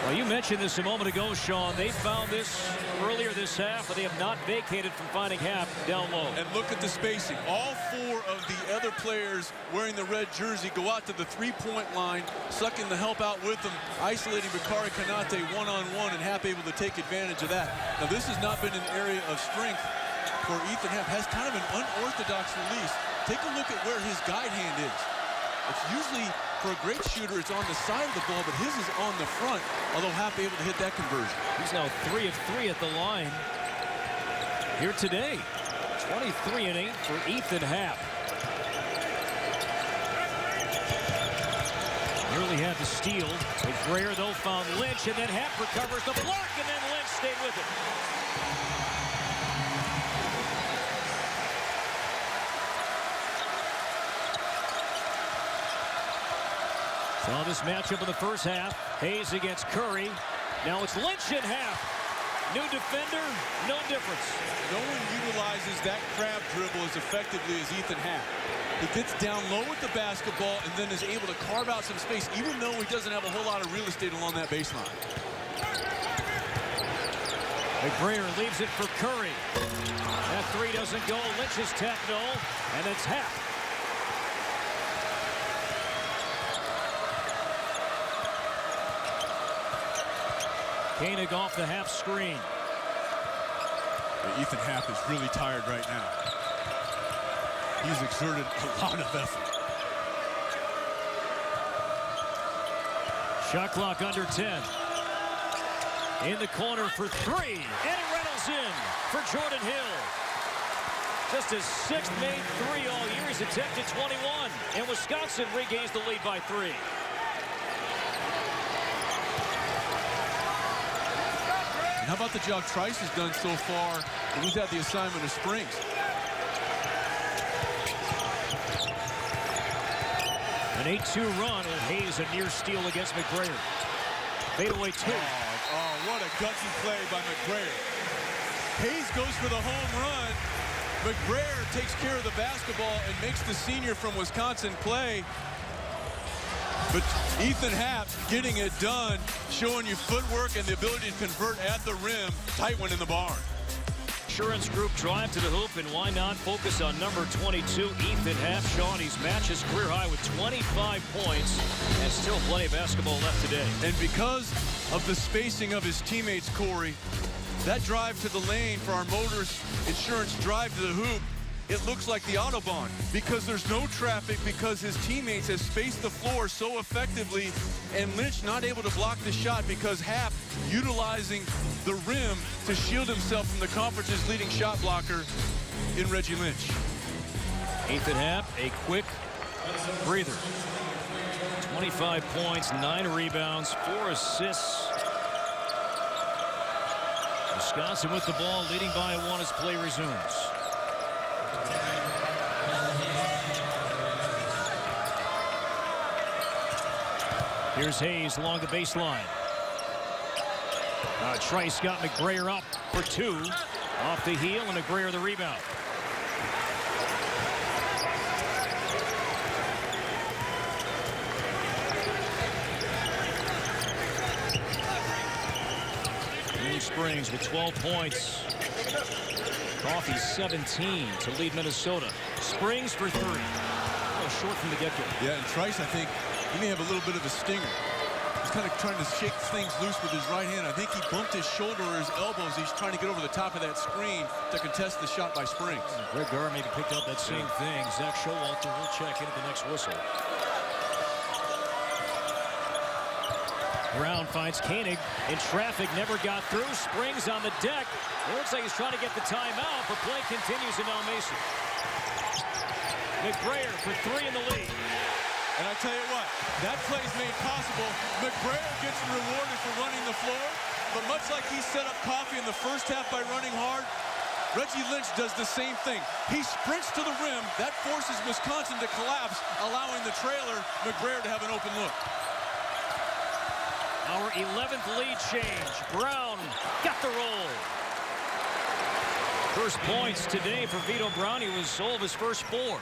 Well, you mentioned this a moment ago, Sean. They found this earlier this half, but they have not vacated from finding Happ down low. And look at the spacing. All 4 of the other players wearing the red jersey go out to the 3-point line, sucking the help out with them, isolating Bakari Konate one-on-one, and Happ able to take advantage of that. Now, this has not been an area of strength for Ethan Happ. Has kind of an unorthodox release. Take a look at where his guide hand is. It's usually, for a great shooter, it's on the side of the ball, but his is on the front, although Happ able to hit that conversion. He's now 3 of 3 at the line here today. 23 and 8 for Ethan Happ. Nearly had the steal. McBrayer, though, found Lynch, and then Happ recovers the block, and then Lynch stayed with it. Saw this matchup in the first half. Hayes against Curry. Now it's Lynch and Happ. New defender, no difference. No one utilizes that crab dribble as effectively as Ethan Happ. He gets down low with the basketball and then is able to carve out some space, even though he doesn't have a whole lot of real estate along that baseline. McBrayer leaves it for Curry. That 3 doesn't go. Lynch is tapped no, and it's Happ. Koenig off the Happ screen. Ethan Happ is really tired right now. He's exerted a lot of effort. Shot clock under 10. In the corner for 3. And it rattles in for Jordan Hill. Just his 6th made 3 all year. He's attempted 21. And Wisconsin regains the lead by 3. How about the job Trice has done so far? He's had the assignment of Springs. An 8-2 run with Hayes, a near steal against McBrayer. Fadeaway 2. Oh, what a gutsy play by McBrayer. Hayes goes for the home run. McBrayer takes care of the basketball and makes the senior from Wisconsin play. But Ethan Happ getting it done, showing you footwork and the ability to convert at the rim. Tight one in the barn. Insurance Group drive to the hoop, and why not focus on number 22, Ethan Happ. Sean, he's matched his career high with 25 points and still plenty of basketball left today. And because of the spacing of his teammates, Corey, that drive to the lane for our Motors Insurance drive to the hoop it looks like the Autobahn because there's no traffic, because his teammates have spaced the floor so effectively, and Lynch not able to block the shot because Happ utilizing the rim to shield himself from the conference's leading shot blocker in Reggie Lynch. Ethan Happ, a quick breather. 25 points, 9 rebounds, 4 assists. Wisconsin with the ball, leading by 1 as play resumes. Here's Hayes along the baseline. Trice got McBrayer up for 2. Off the heel, and McBrayer the rebound. Springs with 12 points. Coffee 17 to lead Minnesota. Springs for 3. Oh, short from the get-go. Yeah, and Trice, I think, he may have a little bit of a stinger. He's kind of trying to shake things loose with his right hand. I think he bumped his shoulder or his elbows. He's trying to get over the top of that screen to contest the shot by Springs. Greg Garr maybe picked up that same thing. Zach Showalter will check in at the next whistle. Brown finds Koenig in traffic, never got through. Springs on the deck. It looks like he's trying to get the timeout, but play continues in Mason. McBrayer for 3 in the lead. And I tell you what, that play is made possible. McBrayer gets rewarded for running the floor, but much like he set up Coffee in the first half by running hard, Reggie Lynch does the same thing. He sprints to the rim. That forces Wisconsin to collapse, allowing the trailer, McBrayer, to have an open look. Our 11th lead change. Brown got the roll. First points today for Vito Brown. He was all of his first 4.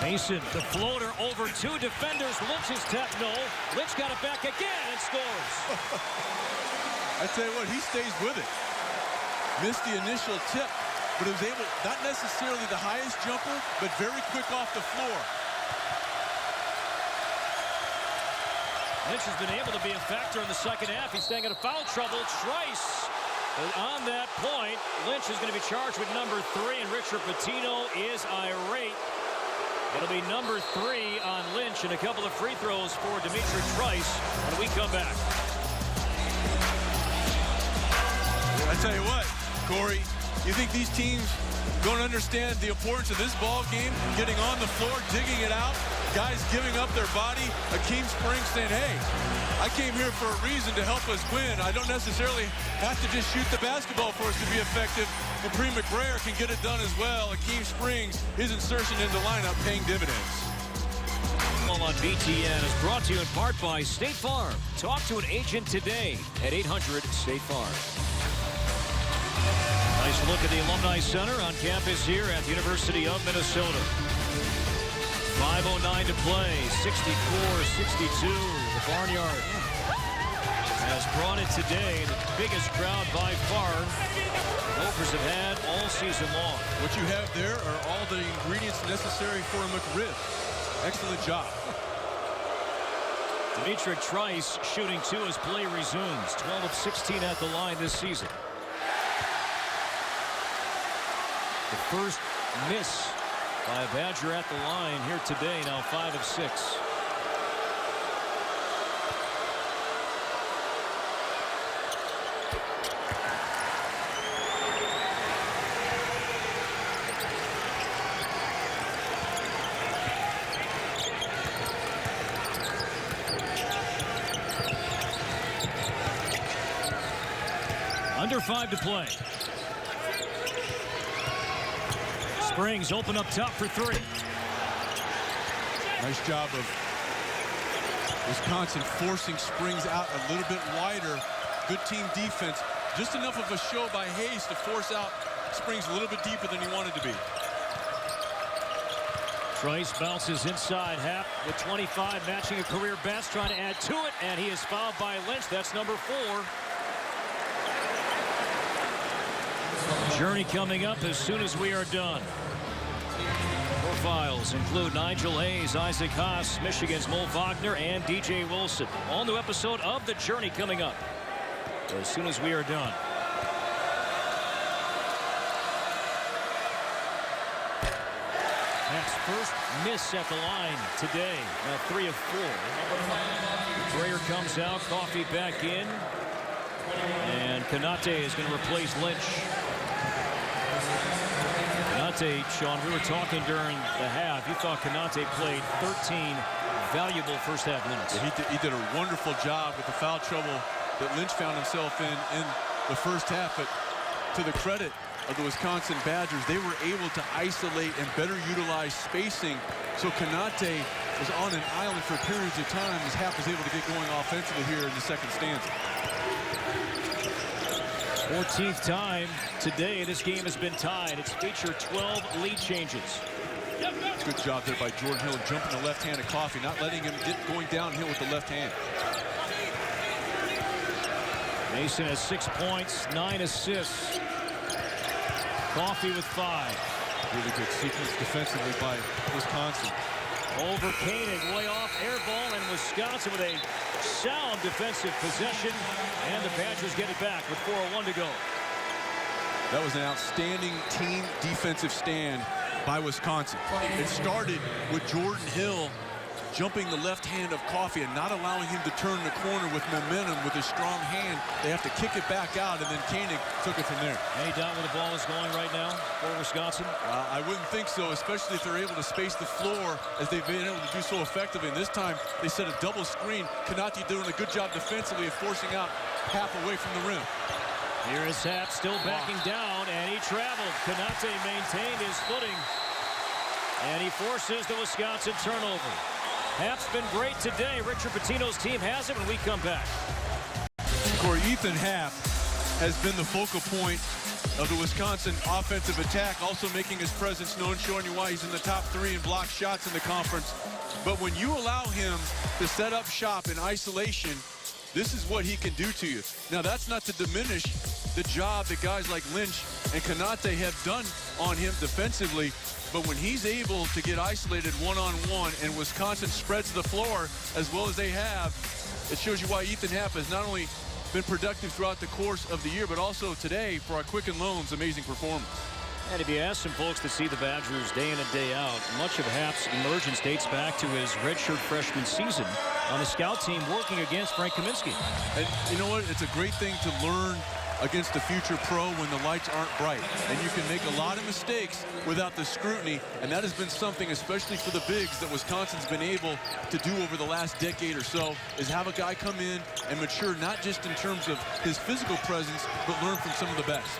Mason, the floater over 2 defenders. Lynch's tap, no. Lynch got it back again and scores. I tell you what, he stays with it. Missed the initial tip, but it was able, not necessarily the highest jumper, but very quick off the floor. Lynch has been able to be a factor in the second half. He's staying out of foul trouble. Trice on that point. Lynch is going to be charged with number 3, and Richard Pitino is irate. It'll be number 3 on Lynch and a couple of free throws for Dimitri Trice when we come back. I tell you what, Corey, you think these teams don't understand the importance of this ball game, getting on the floor, digging it out, guys giving up their body, Akeem Springs saying, hey, I came here for a reason to help us win. I don't necessarily have to just shoot the basketball for us to be effective. Capri McBrayer can get it done as well. Akeem Springs, his insertion in the lineup, paying dividends. On BTN is brought to you in part by State Farm. Talk to an agent today at 800-STATE-FARM. Nice look at the Alumni Center on campus here at the University of Minnesota. 5:09 to play, 64-62. The Barnyard has brought it today. The biggest crowd by far the Gophers have had all season long. What you have there are all the ingredients necessary for a McRib. Excellent job. Dimitri Trice shooting 2 as play resumes. 12 of 16 at the line this season. The first miss by a Badger at the line here today. Now 5 of 6. Under 5 to play. Springs open up top for 3. Nice job of Wisconsin forcing Springs out a little bit wider. Good team defense. Just enough of a show by Hayes to force out Springs a little bit deeper than he wanted to be. Trice bounces inside. Happ with 25, matching a career best, trying to add to it, and he is fouled by Lynch. That's number 4. Journey coming up as soon as we are done. profiles include Nigel Hayes, Isaac Haas, Michigan's Mo Wagner, and DJ Wilson. All new episode of The Journey coming up as soon as we are done. That's first miss at the line today. Now 3 of 4. Dreyer comes out, Coffey back in. And Konate is going to replace Lynch. Konate, Sean, we were talking during the half. You thought Konate played 13 valuable first half minutes. Yeah, he did a wonderful job with the foul trouble that Lynch found himself in the first half. But to the credit of the Wisconsin Badgers, they were able to isolate and better utilize spacing. So Konate was on an island for periods of time as Happ was able to get going offensively here in the second stanza. 14th time today this game has been tied. It's featured 12 lead changes. Good job there by Jordan Hill, jumping the left hand of Coffey, not letting him get going downhill with the left hand. Mason has 6 points, 9 assists. Coffey with 5. Really good sequence defensively by Wisconsin. Over Koenig, way off, air ball, and Wisconsin with a sound defensive possession. And the Badgers get it back with 4:01 to go. That was an outstanding team defensive stand by Wisconsin. It started with Jordan Hill jumping the left hand of Coffey and not allowing him to turn the corner with momentum with his strong hand. They have to kick it back out, and then Koenig took it from there. Any doubt where the ball is going right now for Wisconsin? I wouldn't think so, especially if they're able to space the floor as they've been able to do so effectively. And this time, they set a double screen. Konate doing a good job defensively of forcing out Happ away from the rim. Here is Happ still backing down, and he traveled. Konate maintained his footing, and he forces the Wisconsin turnover. Happ's been great today. Richard Pitino's team has it when we come back. Corey, Ethan Happ has been the focal point of the Wisconsin offensive attack, also making his presence known, showing you why he's in the top 3 in block shots in the conference. But when you allow him to set up shop in isolation, this is what he can do to you. Now, that's not to diminish the job that guys like Lynch and Konate have done on him defensively. But when he's able to get isolated one-on-one and Wisconsin spreads the floor as well as they have, it shows you why Ethan Happ has not only been productive throughout the course of the year, but also today for our Quicken Loans amazing performance. And if you ask some folks to see the Badgers day in and day out, much of Happ's emergence dates back to his redshirt freshman season on the scout team working against Frank Kaminsky. And you know what? It's a great thing to learn against a future pro when the lights aren't bright. And you can make a lot of mistakes without the scrutiny, and that has been something, especially for the bigs, that Wisconsin's been able to do over the last decade or so, is have a guy come in and mature, not just in terms of his physical presence, but learn from some of the best.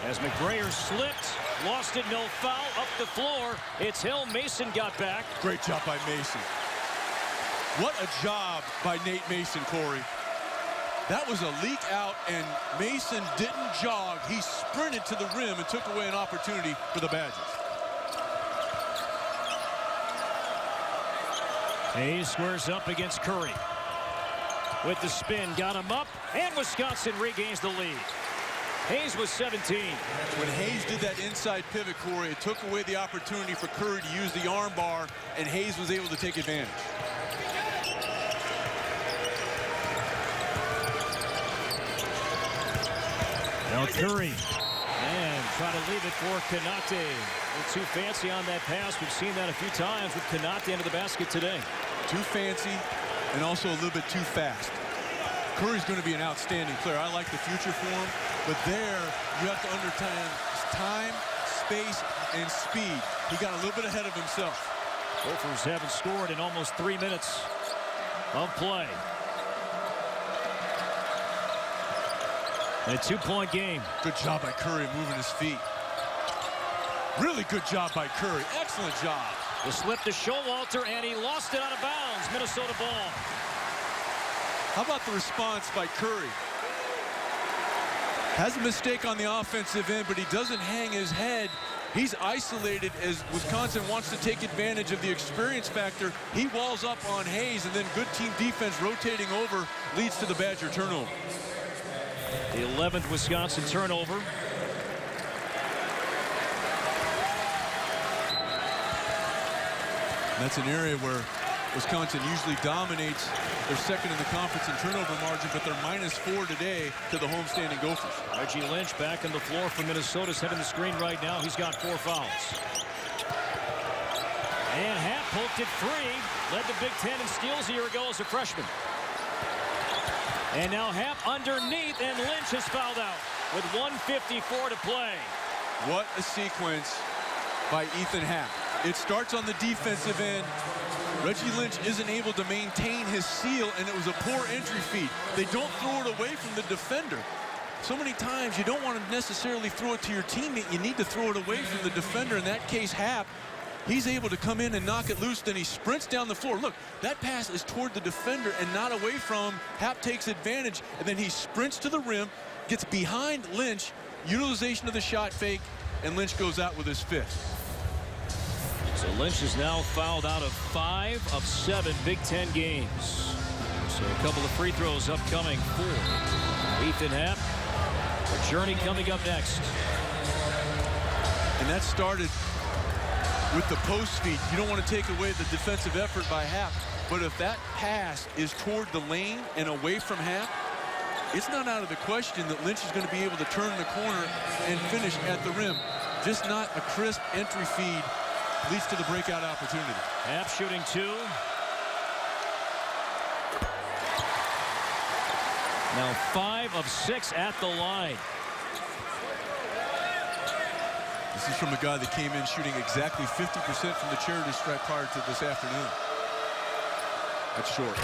As McBrayer slipped, lost it, no foul, up the floor. It's Hill. Mason got back. Great job by Mason. What a job by Nate Mason, Corey. That was a leak out, and Mason didn't jog. He sprinted to the rim and took away an opportunity for the Badgers. Hayes squares up against Curry. With the spin, got him up, and Wisconsin regains the lead. Hayes was 17. When Hayes did that inside pivot, Corey, it took away the opportunity for Curry to use the arm bar, and Hayes was able to take advantage. Now Curry, and try to leave it for Konate. A little too fancy on that pass. We've seen that a few times with Konate into the basket today. Too fancy and also a little bit too fast. Curry's going to be an outstanding player. I like the future for him, but there you have to understand time, space, and speed. He got a little bit ahead of himself. Gophers haven't scored in almost 3 minutes of play. And a 2-point game. Good job by Curry moving his feet. Really good job by Curry. Excellent job. The slip to Showalter, and he lost it out of bounds. Minnesota ball. How about the response by Curry? Has a mistake on the offensive end, but he doesn't hang his head. He's isolated as Wisconsin wants to take advantage of the experience factor. He walls up on Hayes, and then good team defense rotating over leads to the Badger turnover. The 11th Wisconsin turnover. That's an area where Wisconsin usually dominates. They're second in the conference in turnover margin, but they're -4 today to the homestanding Gophers. Reggie Lynch back on the floor for Minnesota, setting the screen right now. He's got 4 fouls. And Happ poked it free. Led the Big Ten in steals a year ago as a freshman. And now Happ underneath, and Lynch is fouled out with 1:54 to play. What a sequence by Ethan Happ. It starts on the defensive end. Reggie Lynch isn't able to maintain his seal, and it was a poor entry feed. They don't throw it away from the defender. So many times you don't want to necessarily throw it to your teammate. You need to throw it away from the defender. In that case, Happ, he's able to come in and knock it loose. Then he sprints down the floor. Look, that pass is toward the defender and not away from him. Happ takes advantage, and then he sprints to the rim, gets behind Lynch, utilization of the shot fake, and Lynch goes out with his 5th. So Lynch is now fouled out of 5 of 7 Big Ten games. So a couple of free throws upcoming for Ethan Happ. The journey coming up next. And that started with the post feed. You don't want to take away the defensive effort by Happ, but if that pass is toward the lane and away from Happ, it's not out of the question that Lynch is going to be able to turn the corner and finish at the rim. Just not a crisp entry feed leads to the breakout opportunity. Happ shooting 2. Now 5 of 6 at the line. This is from a guy that came in shooting exactly 50% from the charity stripe prior to this afternoon. That's short.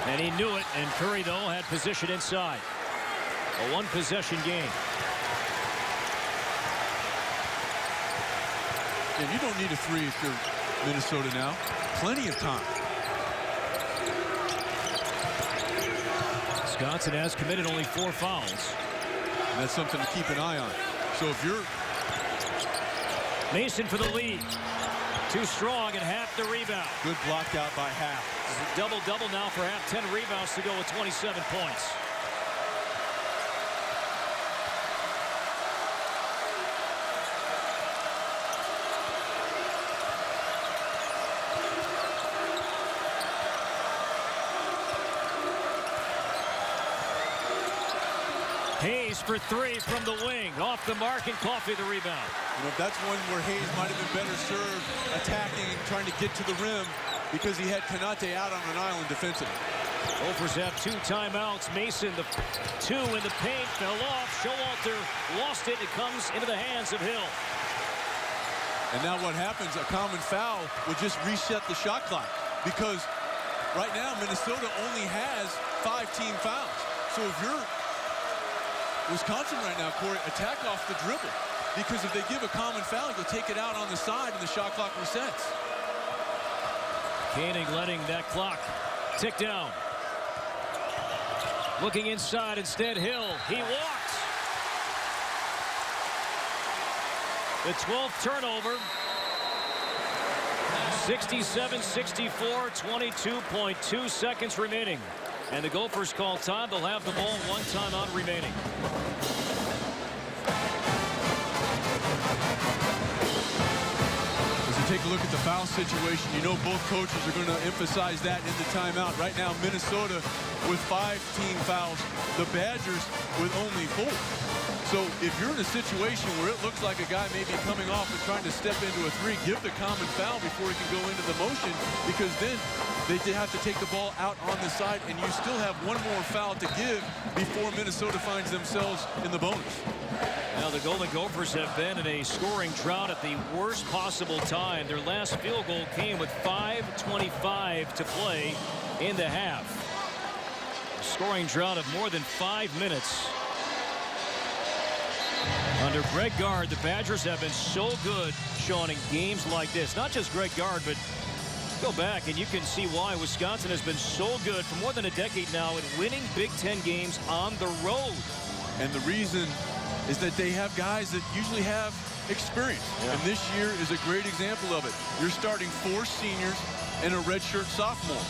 And he knew it, and Curry, though, had position inside. A 1-possession game. And you don't need a 3 if you're Minnesota now. Plenty of time. Wisconsin has committed only 4 fouls. And that's something to keep an eye on. So if you're... Mason for the lead. Too strong, and Happ the rebound. Good blocked out by Happ. Double-double now for Happ. 10 rebounds to go with 27 points. Hayes for 3 from the wing. Off the mark, and Coffey the rebound. You know, that's one where Hayes might have been better served attacking and trying to get to the rim because he had Konate out on an island defensively. Gophers have 2 timeouts. Mason, the 2 in the paint, fell off. Showalter lost it. It comes into the hands of Hill. And now what happens, a common foul will just reset the shot clock because right now Minnesota only has 5 team fouls. So if you're Wisconsin right now, Corey, attack off the dribble because if they give a common foul, you'll take it out on the side and the shot clock resets. Koenig letting that clock tick down. Looking inside instead, Hill. He walks. The 12th turnover. 67-64, 22.2 seconds remaining. And the Gophers call time. They'll have the ball, 1 timeout remaining. As you take a look at the foul situation, you know both coaches are going to emphasize that in the timeout. Right now, Minnesota with 5 team fouls, the Badgers with only 4. So if you're in a situation where it looks like a guy may be coming off and trying to step into a 3, give the common foul before he can go into the motion, because then they have to take the ball out on the side, and you still have 1 more foul to give before Minnesota finds themselves in the bonus. Now the Golden Gophers have been in a scoring drought at the worst possible time. Their last field goal came with 5:25 to play in the half. A scoring drought of more than 5 minutes. Under Greg Gard, the Badgers have been so good, Sean, in games like this. Not just Greg Gard, but go back and you can see why Wisconsin has been so good for more than a decade now at winning Big Ten games on the road. And the reason is that they have guys that usually have experience. Yeah. And this year is a great example of it. You're starting 4 seniors and a redshirt sophomore.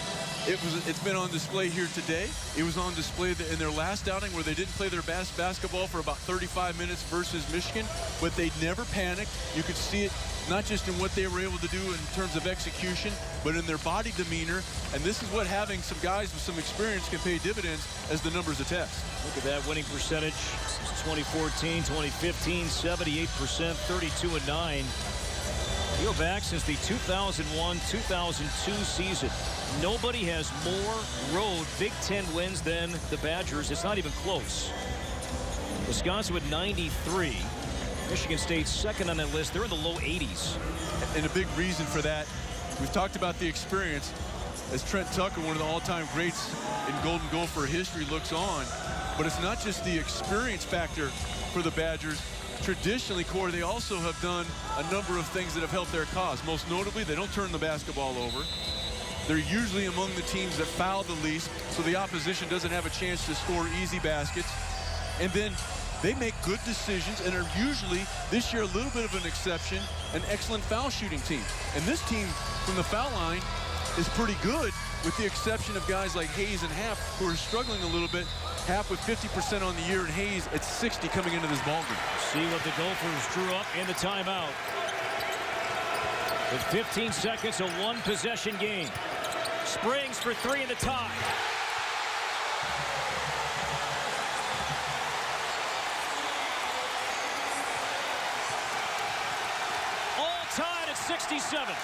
It's been on display here today. It was on display in their last outing where they didn't play their best basketball for about 35 minutes versus Michigan, but they never panicked. You could see it not just in what they were able to do in terms of execution, but in their body demeanor. And this is what having some guys with some experience can pay dividends, as the numbers attest. Look at that winning percentage since 2014, 2015, 78%, 32-9. You go back since the 2001-2002 season. Nobody has more road Big Ten wins than the Badgers. It's not even close. Wisconsin with 93. Michigan State second on that list. They're in the low 80s. And a big reason for that, we've talked about the experience. As Trent Tucker, one of the all-time greats in Golden Gopher history, looks on. But it's not just the experience factor for the Badgers. Traditionally, Corey, they also have done a number of things that have helped their cause. Most notably, they don't turn the basketball over. They're usually among the teams that foul the least, so the opposition doesn't have a chance to score easy baskets. And then they make good decisions and are usually, this year, a little bit of an exception, an excellent foul shooting team. And this team from the foul line is pretty good, with the exception of guys like Hayes and Happ, who are struggling a little bit. Happ with 50% on the year, and Hayes at 60 coming into this ballgame. See what the Gophers drew up in the timeout. With 15 seconds, a one-possession game. Springs for three in the tie. All tied at 67.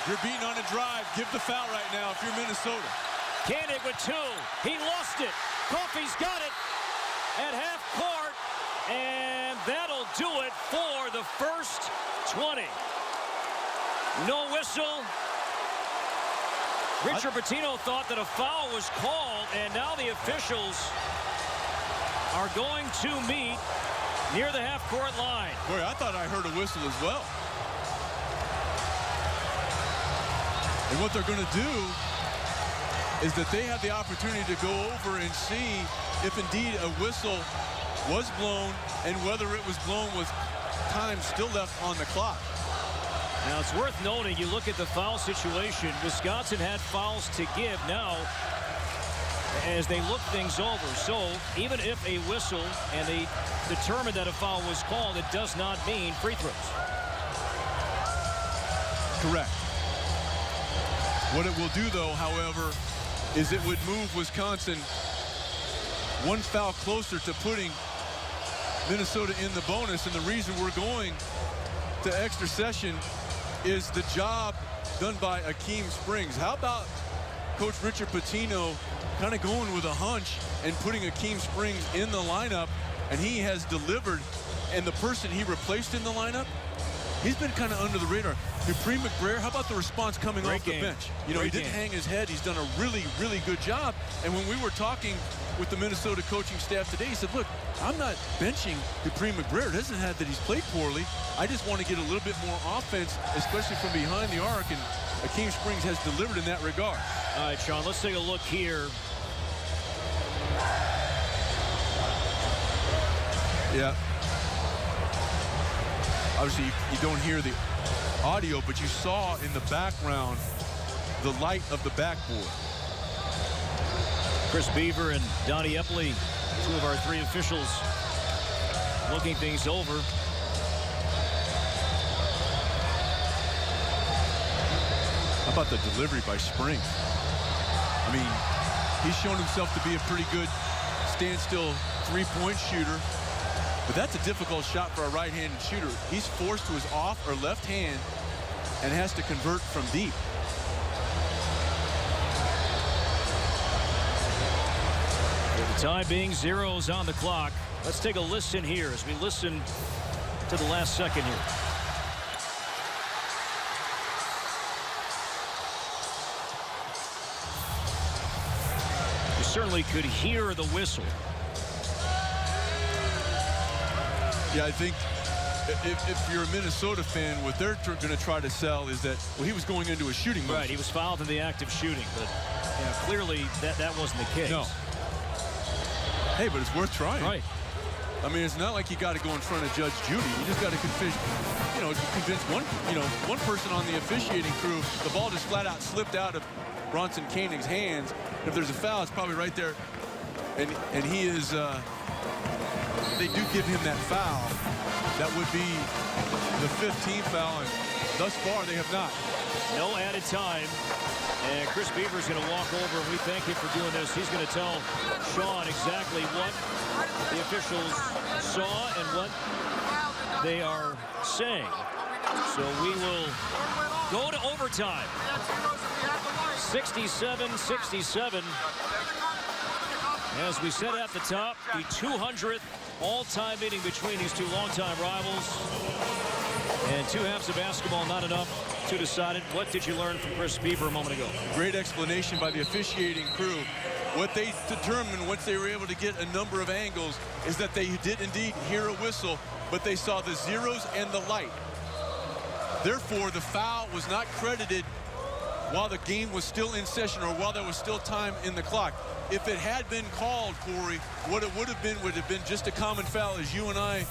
You're beating on a drive. Give the foul right now if you're Minnesota. Koenig with two. He lost it. Coffey's got it at half court. And that'll do it for the first 20. No whistle. Richard Pitino thought that a foul was called, and now the officials are going to meet near the half-court line. Boy, I thought I heard a whistle as well. And what they're going to do is that they have the opportunity to go over and see if indeed a whistle was blown and whether it was blown with time still left on the clock. Now, it's worth noting, you look at the foul situation, Wisconsin had fouls to give now as they look things over. So even if a whistle and they determined that a foul was called, it does not mean free throws. Correct. What it will do, though, however, is it would move Wisconsin one foul closer to putting Minnesota in the bonus. And the reason we're going to extra session is the job done by Akeem Springs. How about Coach Richard Pitino kind of going with a hunch and putting Akeem Springs in the lineup, and he has delivered. And the person he replaced in the lineup, he's been kind of under the radar. Dupree McBrayer, how about the response coming off the bench? You know, he didn't hang his head. He's done a really, really good job. And when we were talking with the Minnesota coaching staff today, he said, look, I'm not benching Dupree McBrayer. It doesn't have that he's played poorly. I just want to get a little bit more offense, especially from behind the arc. And Akeem Springs has delivered in that regard. All right, Sean, let's take a look here. Yeah. Obviously, you don't hear the audio, but you saw in the background the light of the backboard. Chris Beaver and Donnie Epley, two of our three officials, looking things over. How about the delivery by Springs? I mean, he's shown himself to be a pretty good standstill three-point shooter. But that's a difficult shot for a right-handed shooter. He's forced to his off or left hand and has to convert from deep. For the time being, zeros on the clock. Let's take a listen here as we listen to the last second here. You certainly could hear the whistle. Yeah, I think if you're a Minnesota fan, what they're going to try to sell is that, well, he was going into a shooting motion. Right, he was fouled in the act of shooting, but yeah, clearly that wasn't the case. No. Hey, but it's worth trying. Right. I mean, it's not like you got to go in front of Judge Judy. You just got to convince one person on the officiating crew. The ball just flat out slipped out of Bronson Koenig's hands. If there's a foul, it's probably right there. And he is, they do give him that foul. That would be the 15th foul, and thus far they have not. No added time. And Chris Beaver's going to walk over, and we thank him for doing this. He's going to tell Sean exactly what the officials saw and what they are saying. So we will go to overtime. 67-67. As we said at the top, the 200th all-time meeting between these two longtime rivals. And 2 halves of basketball, not enough to decide it. What did you learn from Chris Beaver a moment ago? Great explanation by the officiating crew. What they determined once they were able to get a number of angles is that they did indeed hear a whistle, but they saw the zeros and the light. Therefore, the foul was not credited while the game was still in session or while there was still time in the clock. If it had been called, Corey, what it would have been just a common foul, as you and I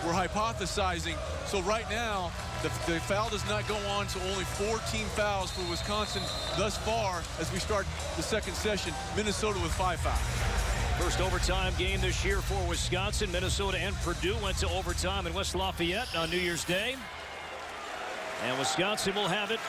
were hypothesizing. So right now, the foul does not go on to only 14 fouls for Wisconsin thus far as we start the second session. Minnesota with 5 fouls. First overtime game this year for Wisconsin. Minnesota and Purdue went to overtime in West Lafayette on New Year's Day. And Wisconsin will have it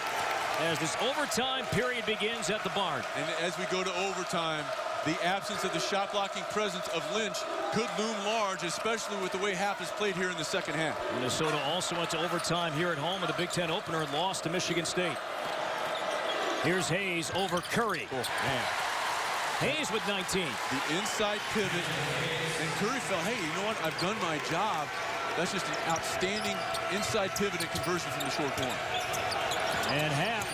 as this overtime period begins at the barn. And as we go to overtime, the absence of the shot-blocking presence of Lynch could loom large, especially with the way Happ has played here in the second half. Minnesota also went to overtime here at home in the Big Ten opener and lost to Michigan State. Here's Hayes over Curry. Oh, man. Hayes with 19. The inside pivot, and Curry felt, hey, you know what? I've done my job. That's just an outstanding inside pivot and conversion from the short corner. And Happ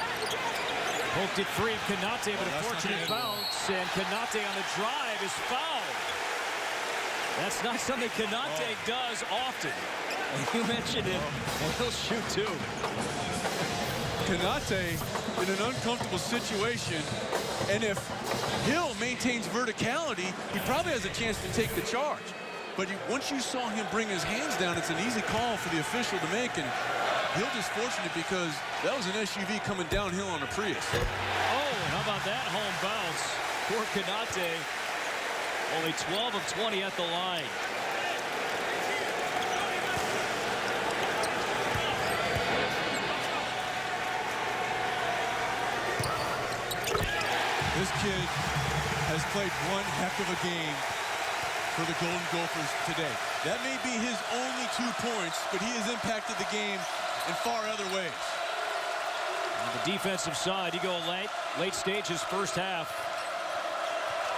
poked it free of Konate, but a fortunate bounce, and Konate on the drive is fouled. That's not something Konate does often. And you mentioned it, and he'll shoot too. Konate in an uncomfortable situation, and if Hill maintains verticality, he probably has a chance to take the charge. But once you saw him bring his hands down, it's an easy call for the official to make, and Hill just fortunate because that was an SUV coming downhill on a Prius. Oh, how about that home bounce for Konate? Only 12 of 20 at the line. This kid has played one heck of a game for the Golden Gophers today. That may be his only 2 points, but he has impacted the game in far other ways. On the defensive side, you go late stages first half.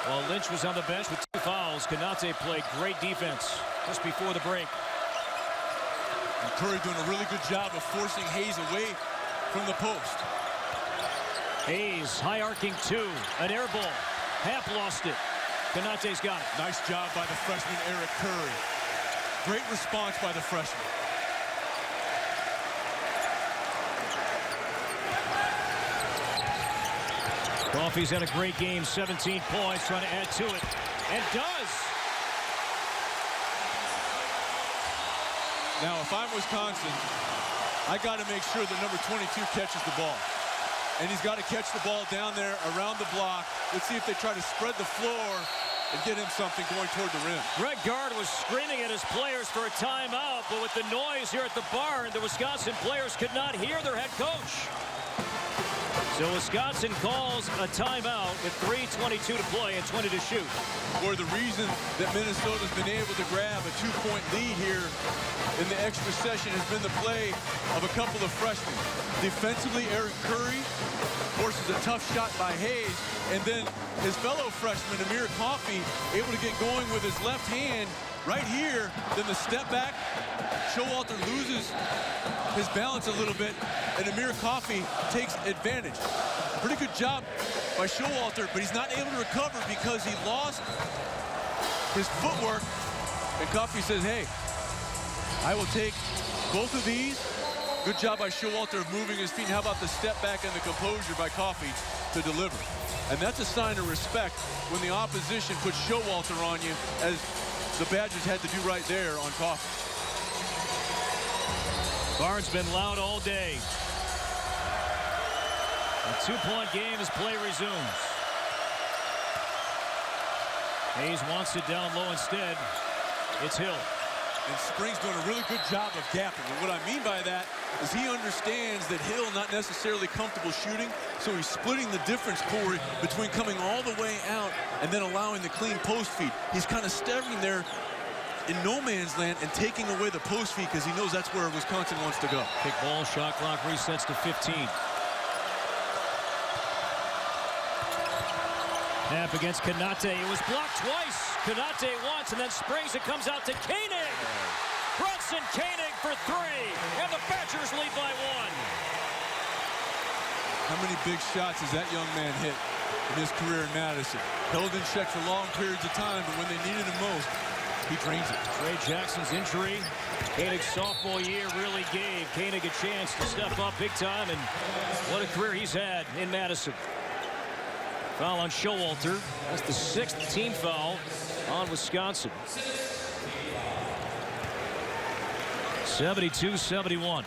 While Lynch was on the bench with 2 fouls, Konate played great defense just before the break. And Curry doing a really good job of forcing Hayes away from the post. Hayes, high arcing 2, an air ball. Happ lost it. Konate's got it. Nice job by the freshman Eric Curry. Great response by the freshman. Coffey's had a great game, 17 points, trying to add to it, and does. Now, if I'm Wisconsin, I got to make sure that number 22 catches the ball. And he's got to catch the ball down there around the block. Let's see if they try to spread the floor and get him something going toward the rim. Greg Gard was screaming at his players for a timeout, but with the noise here at the barn, the Wisconsin players could not hear their head coach. So Wisconsin calls a timeout with 3:22 to play and 20 to shoot. Or the reason that Minnesota's been able to grab a 2-point lead here in the extra session has been the play of a couple of freshmen. Defensively, Eric Curry forces a tough shot by Hayes, and then his fellow freshman, Amir Coffey, able to get going with his left hand right here. Then the step back, Showalter loses his balance a little bit, and Amir Coffey takes advantage. Pretty good job by Showalter, but he's not able to recover because he lost his footwork. And Coffey says, hey, I will take both of these. Good job by Showalter of moving his feet. And how about the step back and the composure by Coffey to deliver? And that's a sign of respect when the opposition puts Showalter on you, as the Badgers had to do right there on Coffey. Barnes been loud all day. A 2-point game as play resumes. Hayes wants it down low instead. It's Hill. And Springs doing a really good job of gapping. And what I mean by that is he understands that Hill not necessarily comfortable shooting, so he's splitting the difference, Corey, between coming all the way out and then allowing the clean post feed. He's kind of staring there in no man's land and taking away the post feed because he knows that's where Wisconsin wants to go. Kick ball, shot clock resets to 15. Half against Konate. It was blocked twice. Konate once, and then Springs. It comes out to Koenig. Brunson Koenig for 3, and the Badgers lead by 1. How many big shots has that young man hit in his career in Madison? Held in check for long periods of time, but when they needed him most, he drains it. Trey Jackson's injury, Koenig's sophomore year really gave Koenig a chance to step up big time, and what a career he's had in Madison. Foul on Showalter. That's the 6th team foul on Wisconsin. 72-71.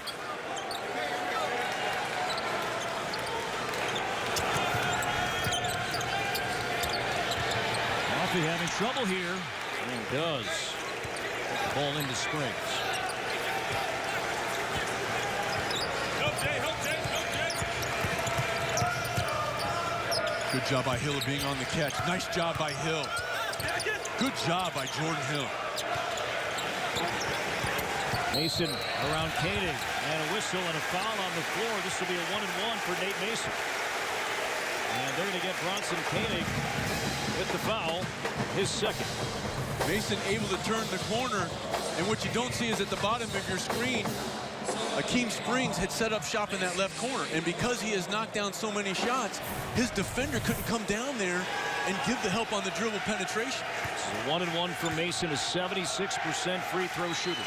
Coffey having trouble here, and does. Ball into Springs. Good job by Hill of being on the catch. Nice job by Hill. Good job by Jordan Hill. Mason around Koenig, and a whistle and a foul on the floor. This will be a 1-and-1 for Nate Mason. And they're going to get Bronson Koenig with the foul, his 2nd. Mason able to turn the corner, and what you don't see is at the bottom of your screen, Akeem Springs had set up shop in that left corner, and because he has knocked down so many shots, his defender couldn't come down there and give the help on the dribble penetration. This is a 1-and-1 for Mason, a 76% free throw shooter.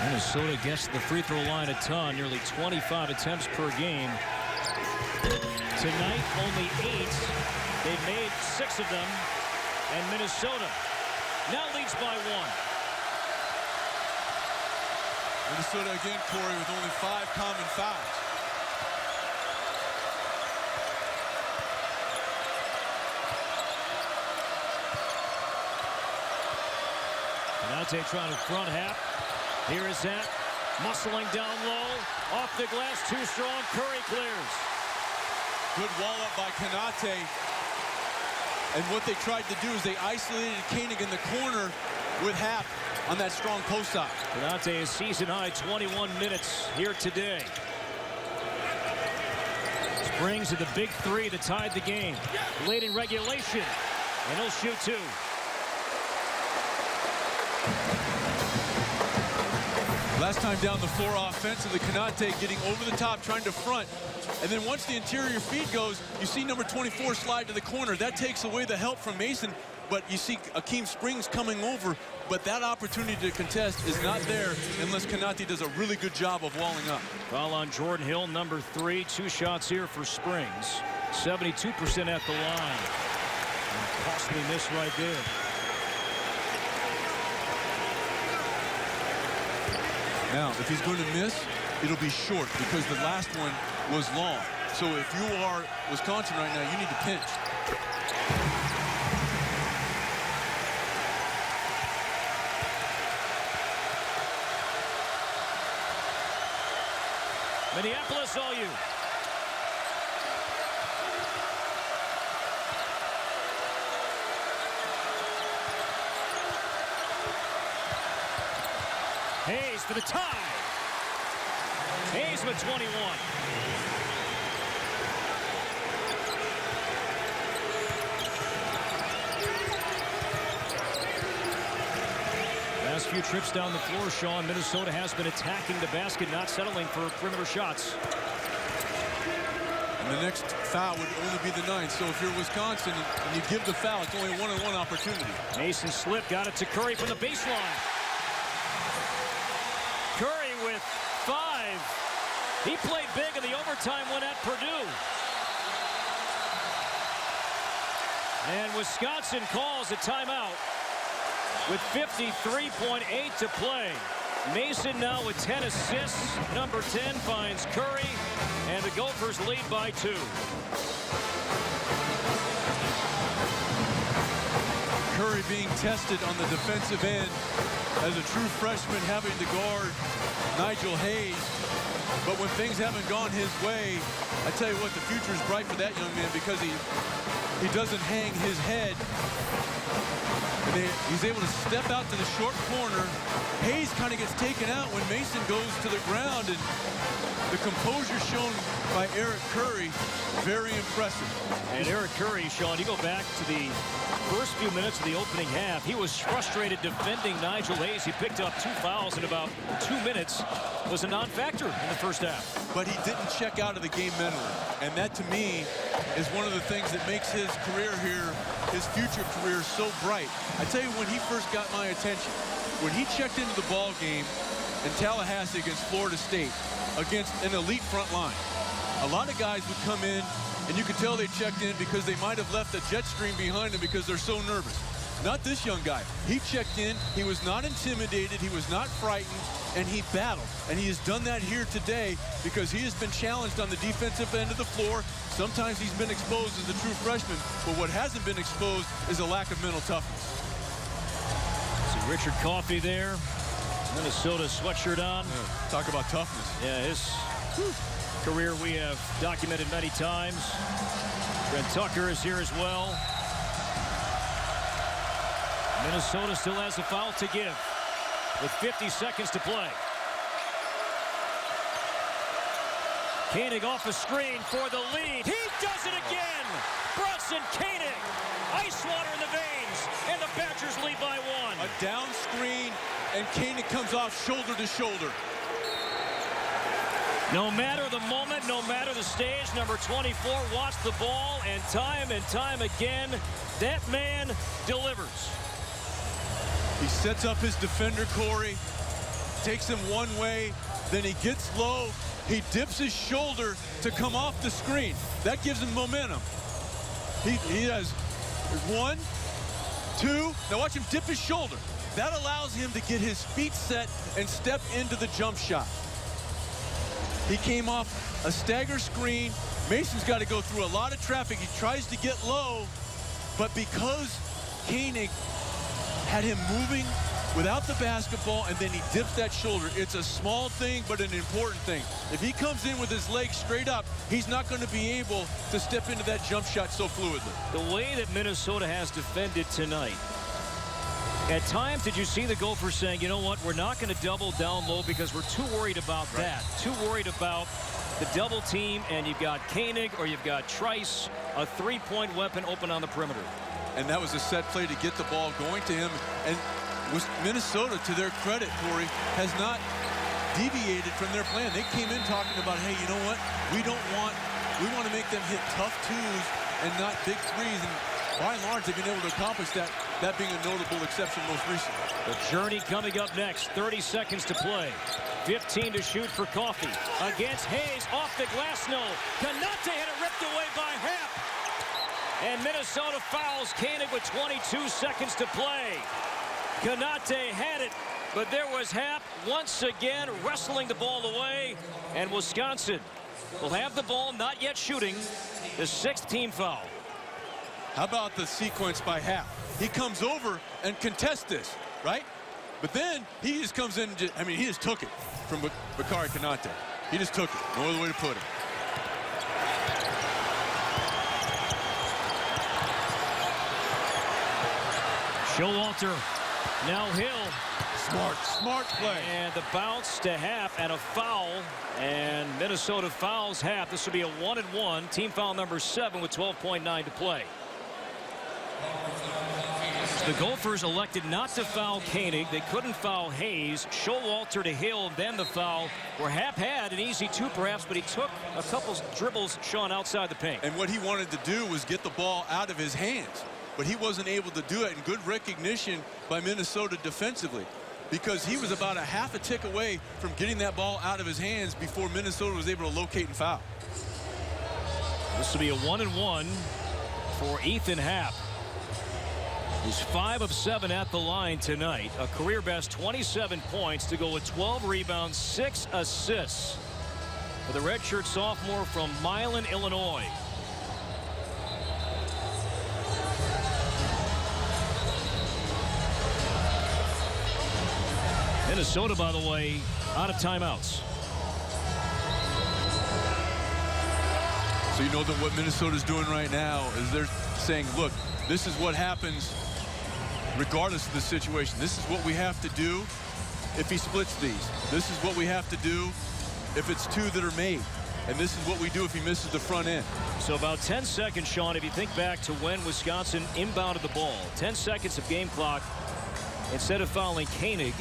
Minnesota gets the free throw line a ton, nearly 25 attempts per game. Tonight, only 8. They've made 6 of them, and Minnesota now leads by 1. Minnesota again, Corey, with only 5 common fouls. Konate trying to front half. Here is that, muscling down low, off the glass, too strong. Curry clears. Good wall up by Konate. And what they tried to do is they isolated Koenig in the corner with Happ on that strong post side. Konate is season high 21 minutes here today. Springs at the big 3 that tied the game. Late in regulation, and he'll shoot 2. Last time down the floor offensively, Konate getting over the top, trying to front. And then once the interior feed goes, you see number 24 slide to the corner. That takes away the help from Mason, but you see Akeem Springs coming over. But that opportunity to contest is not there unless Konate does a really good job of walling up. Foul on Jordan Hill, number 3. 2 shots here for Springs. 72% at the line. And costly miss right there. Now, if he's going to miss, it'll be short because the last one was long. So if you are Wisconsin right now, you need to pinch. Minneapolis, OU. Hayes for the tie. Hayes with 21. Last few trips down the floor, Sean, Minnesota has been attacking the basket, not settling for perimeter shots. And the next foul would only be the 9th. So if you're Wisconsin and you give the foul, it's only a 1-on-1 opportunity. Mason slipped, got it to Curry from the baseline. Curry with 5. He played big in the overtime win at Purdue. And Wisconsin calls a timeout with 53.8 to play. Mason now with 10 assists. Number 10 finds Curry, and the Gophers lead by 2. Curry being tested on the defensive end as a true freshman, having to guard Nigel Hayes. But when things haven't gone his way, I tell you what, the future is bright for that young man, because he doesn't hang his head. And he's able to step out to the short corner. Hayes kind of gets taken out when Mason goes to the ground, and the composure shown by Eric Curry, very impressive. And Eric Curry, Sean, you go back to the first few minutes of the opening half. He was frustrated defending Nigel Hayes. He picked up 2 fouls in about 2 minutes. Was a non-factor in the first half. But he didn't check out of the game mentally. And that, to me, is one of the things that makes his career here, his future career, so bright. I tell you, when he first got my attention, when he checked into the ball game in Tallahassee against Florida State, against an elite front line, a lot of guys would come in, and you could tell they checked in because they might have left a jet stream behind them because they're so nervous. Not this young guy. He checked in. He was not intimidated. He was not frightened. And he battled. And he has done that here today because he has been challenged on the defensive end of the floor. Sometimes he's been exposed as a true freshman. But what hasn't been exposed is a lack of mental toughness. See Richard Coffey there. Minnesota sweatshirt on. Yeah, talk about toughness. Yeah, his career we have documented many times. Brent Tucker is here as well. Minnesota still has a foul to give with 50 seconds to play. Koenig off a screen for the lead. He does it again! Bronson Koenig! Ice water in the veins, and the Badgers lead by 1. A down screen, and Koenig comes off shoulder to shoulder. No matter the moment, no matter the stage, number 24 wants the ball, and time again, that man delivers. He sets up his defender, Corey, takes him one way, then he gets low, he dips his shoulder to come off the screen. That gives him momentum. He has 1, 2, now watch him dip his shoulder. That allows him to get his feet set and step into the jump shot. He came off a stagger screen. Mason's got to go through a lot of traffic. He tries to get low, but because Koenig had him moving without the basketball, and then he dips that shoulder. It's a small thing, but an important thing. If he comes in with his legs straight up, he's not going to be able to step into that jump shot so fluidly. The way that Minnesota has defended tonight, at times did you see the Gophers saying, you know what, we're not going to double down low because we're too worried about that. Too worried about the double team, and you've got Koenig or you've got Trice, a three-point weapon open on the perimeter. And that was a set play to get the ball going to him. And Minnesota, to their credit, Corey, has not deviated from their plan. They came in talking about, hey, you know what? We want to make them hit tough twos and not big threes. And by and large, they've been able to accomplish that being a notable exception most recently. The journey coming up next. 30 seconds to play. 15 to shoot for Coffey. Against Hayes, off the glass, no. Konate had it ripped away by Happ. And Minnesota fouls Koenig with 22 seconds to play. Konate had it, but there was Happ once again wrestling the ball away. And Wisconsin will have the ball, not yet shooting, the 6th team foul. How about the sequence by Happ? He comes over and contests this, right? But then he just comes in, he just took it from Bakari Konate. He just took it. No other way to put it. Showalter, now Hill. Smart play. And the bounce to Happ and a foul. And Minnesota fouls Happ. This will be a 1-and-1. Team foul number 7 with 12.9 to play. The Gophers elected not to foul Koenig. They couldn't foul Hayes. Showalter to Hill, then the foul, where Happ had an easy 2 perhaps, but he took a couple dribbles, Sean, outside the paint. And what he wanted to do was get the ball out of his hands. But he wasn't able to do it, and good recognition by Minnesota defensively. because he was about a half a tick away from getting that ball out of his hands before Minnesota was able to locate and foul. This will be a 1-and-1 for Ethan Happ, who's 5 of 7 at the line tonight. A career best 27 points to go with 12 rebounds, 6 assists for the redshirt sophomore from Milan, Illinois. Minnesota, by the way, out of timeouts. So you know that what Minnesota's doing right now is they're saying, look, this is what happens regardless of the situation. This is what we have to do if he splits these. This is what we have to do if it's 2 that are made. And this is what we do if he misses the front end. So about 10 seconds, Sean, if you think back to when Wisconsin inbounded the ball. 10 seconds of game clock. Instead of fouling Koenig,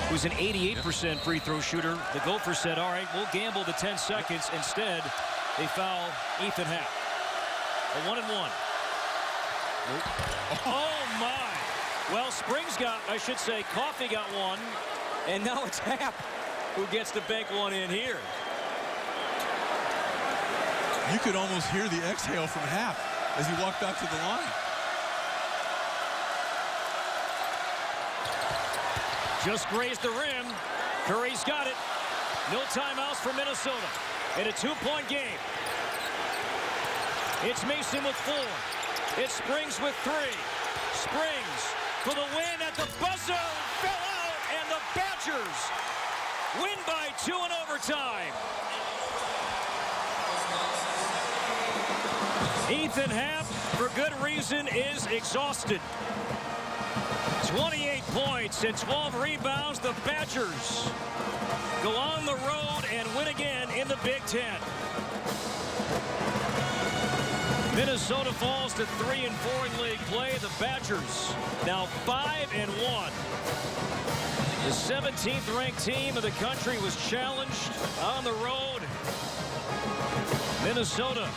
who's an 88% free throw shooter, the Gophers said, all right, we'll gamble the 10 seconds. Instead, they foul Ethan Happ. A 1-and-1. Oh, my. Well, Springs got, I should say, Coffey got one. And now it's Happ who gets to bank one in here. You could almost hear the exhale from Happ as he walked out to the line. Just grazed the rim. Curry's got it. No timeouts for Minnesota in a 2-point game. It's Mason with 4. It's Springs with 3. Springs for the win at the buzzer. Fell out, and the Badgers win by 2 in overtime. Ethan Happ, for good reason, is exhausted. 28 points and 12 rebounds. The Badgers go on the road and win again in the Big Ten. Minnesota falls to 3-4 in league play. The Badgers now 5-1. The 17th ranked team of the country was challenged on the road. Minnesota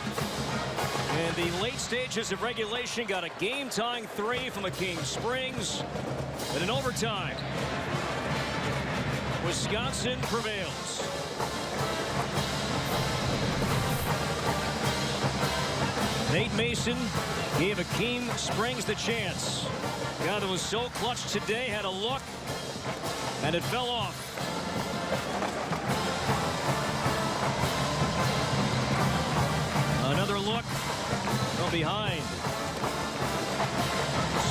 in the late stages of regulation got a game-tying 3 from Akeem Springs. And in overtime, Wisconsin prevails. Nate Mason gave Akeem Springs the chance. God, it was so clutch today, had a look, and it fell off. Another look from behind.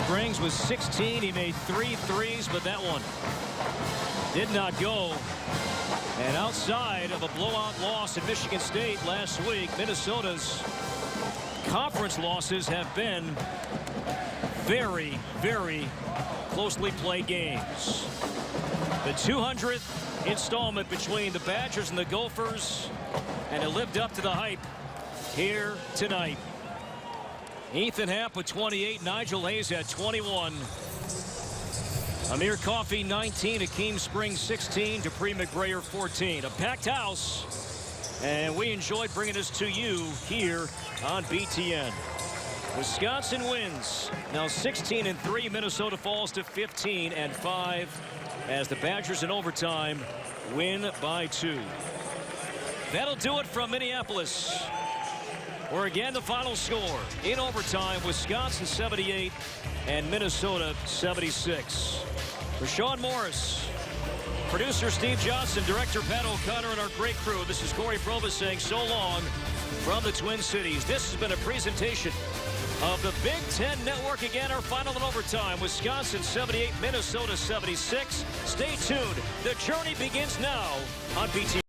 Springs was 16. He made 3 threes, but that one did not go. And outside of a blowout loss at Michigan State last week, Minnesota's conference losses have been very, very closely played games. The 200th installment between the Badgers and the Gophers, and it lived up to the hype here tonight. Ethan Happ with 28. Nigel Hayes had 21. Amir Coffey 19. Akeem Springs 16. Dupree McBrayer 14. A packed house, and we enjoyed bringing this to you here on BTN. Wisconsin wins. Now 16-3. Minnesota falls to 15-5 as the Badgers in overtime win by 2. That'll do it from Minneapolis, where again the final score in overtime, Wisconsin 78 and Minnesota 76. For Sean Morris, producer Steve Johnson, director Pat O'Connor, and our great crew, this is Corey Probus saying so long from the Twin Cities. This has been a presentation of the Big Ten Network. Again, our final in overtime, Wisconsin 78, Minnesota 76. Stay tuned. The journey begins now on BTN.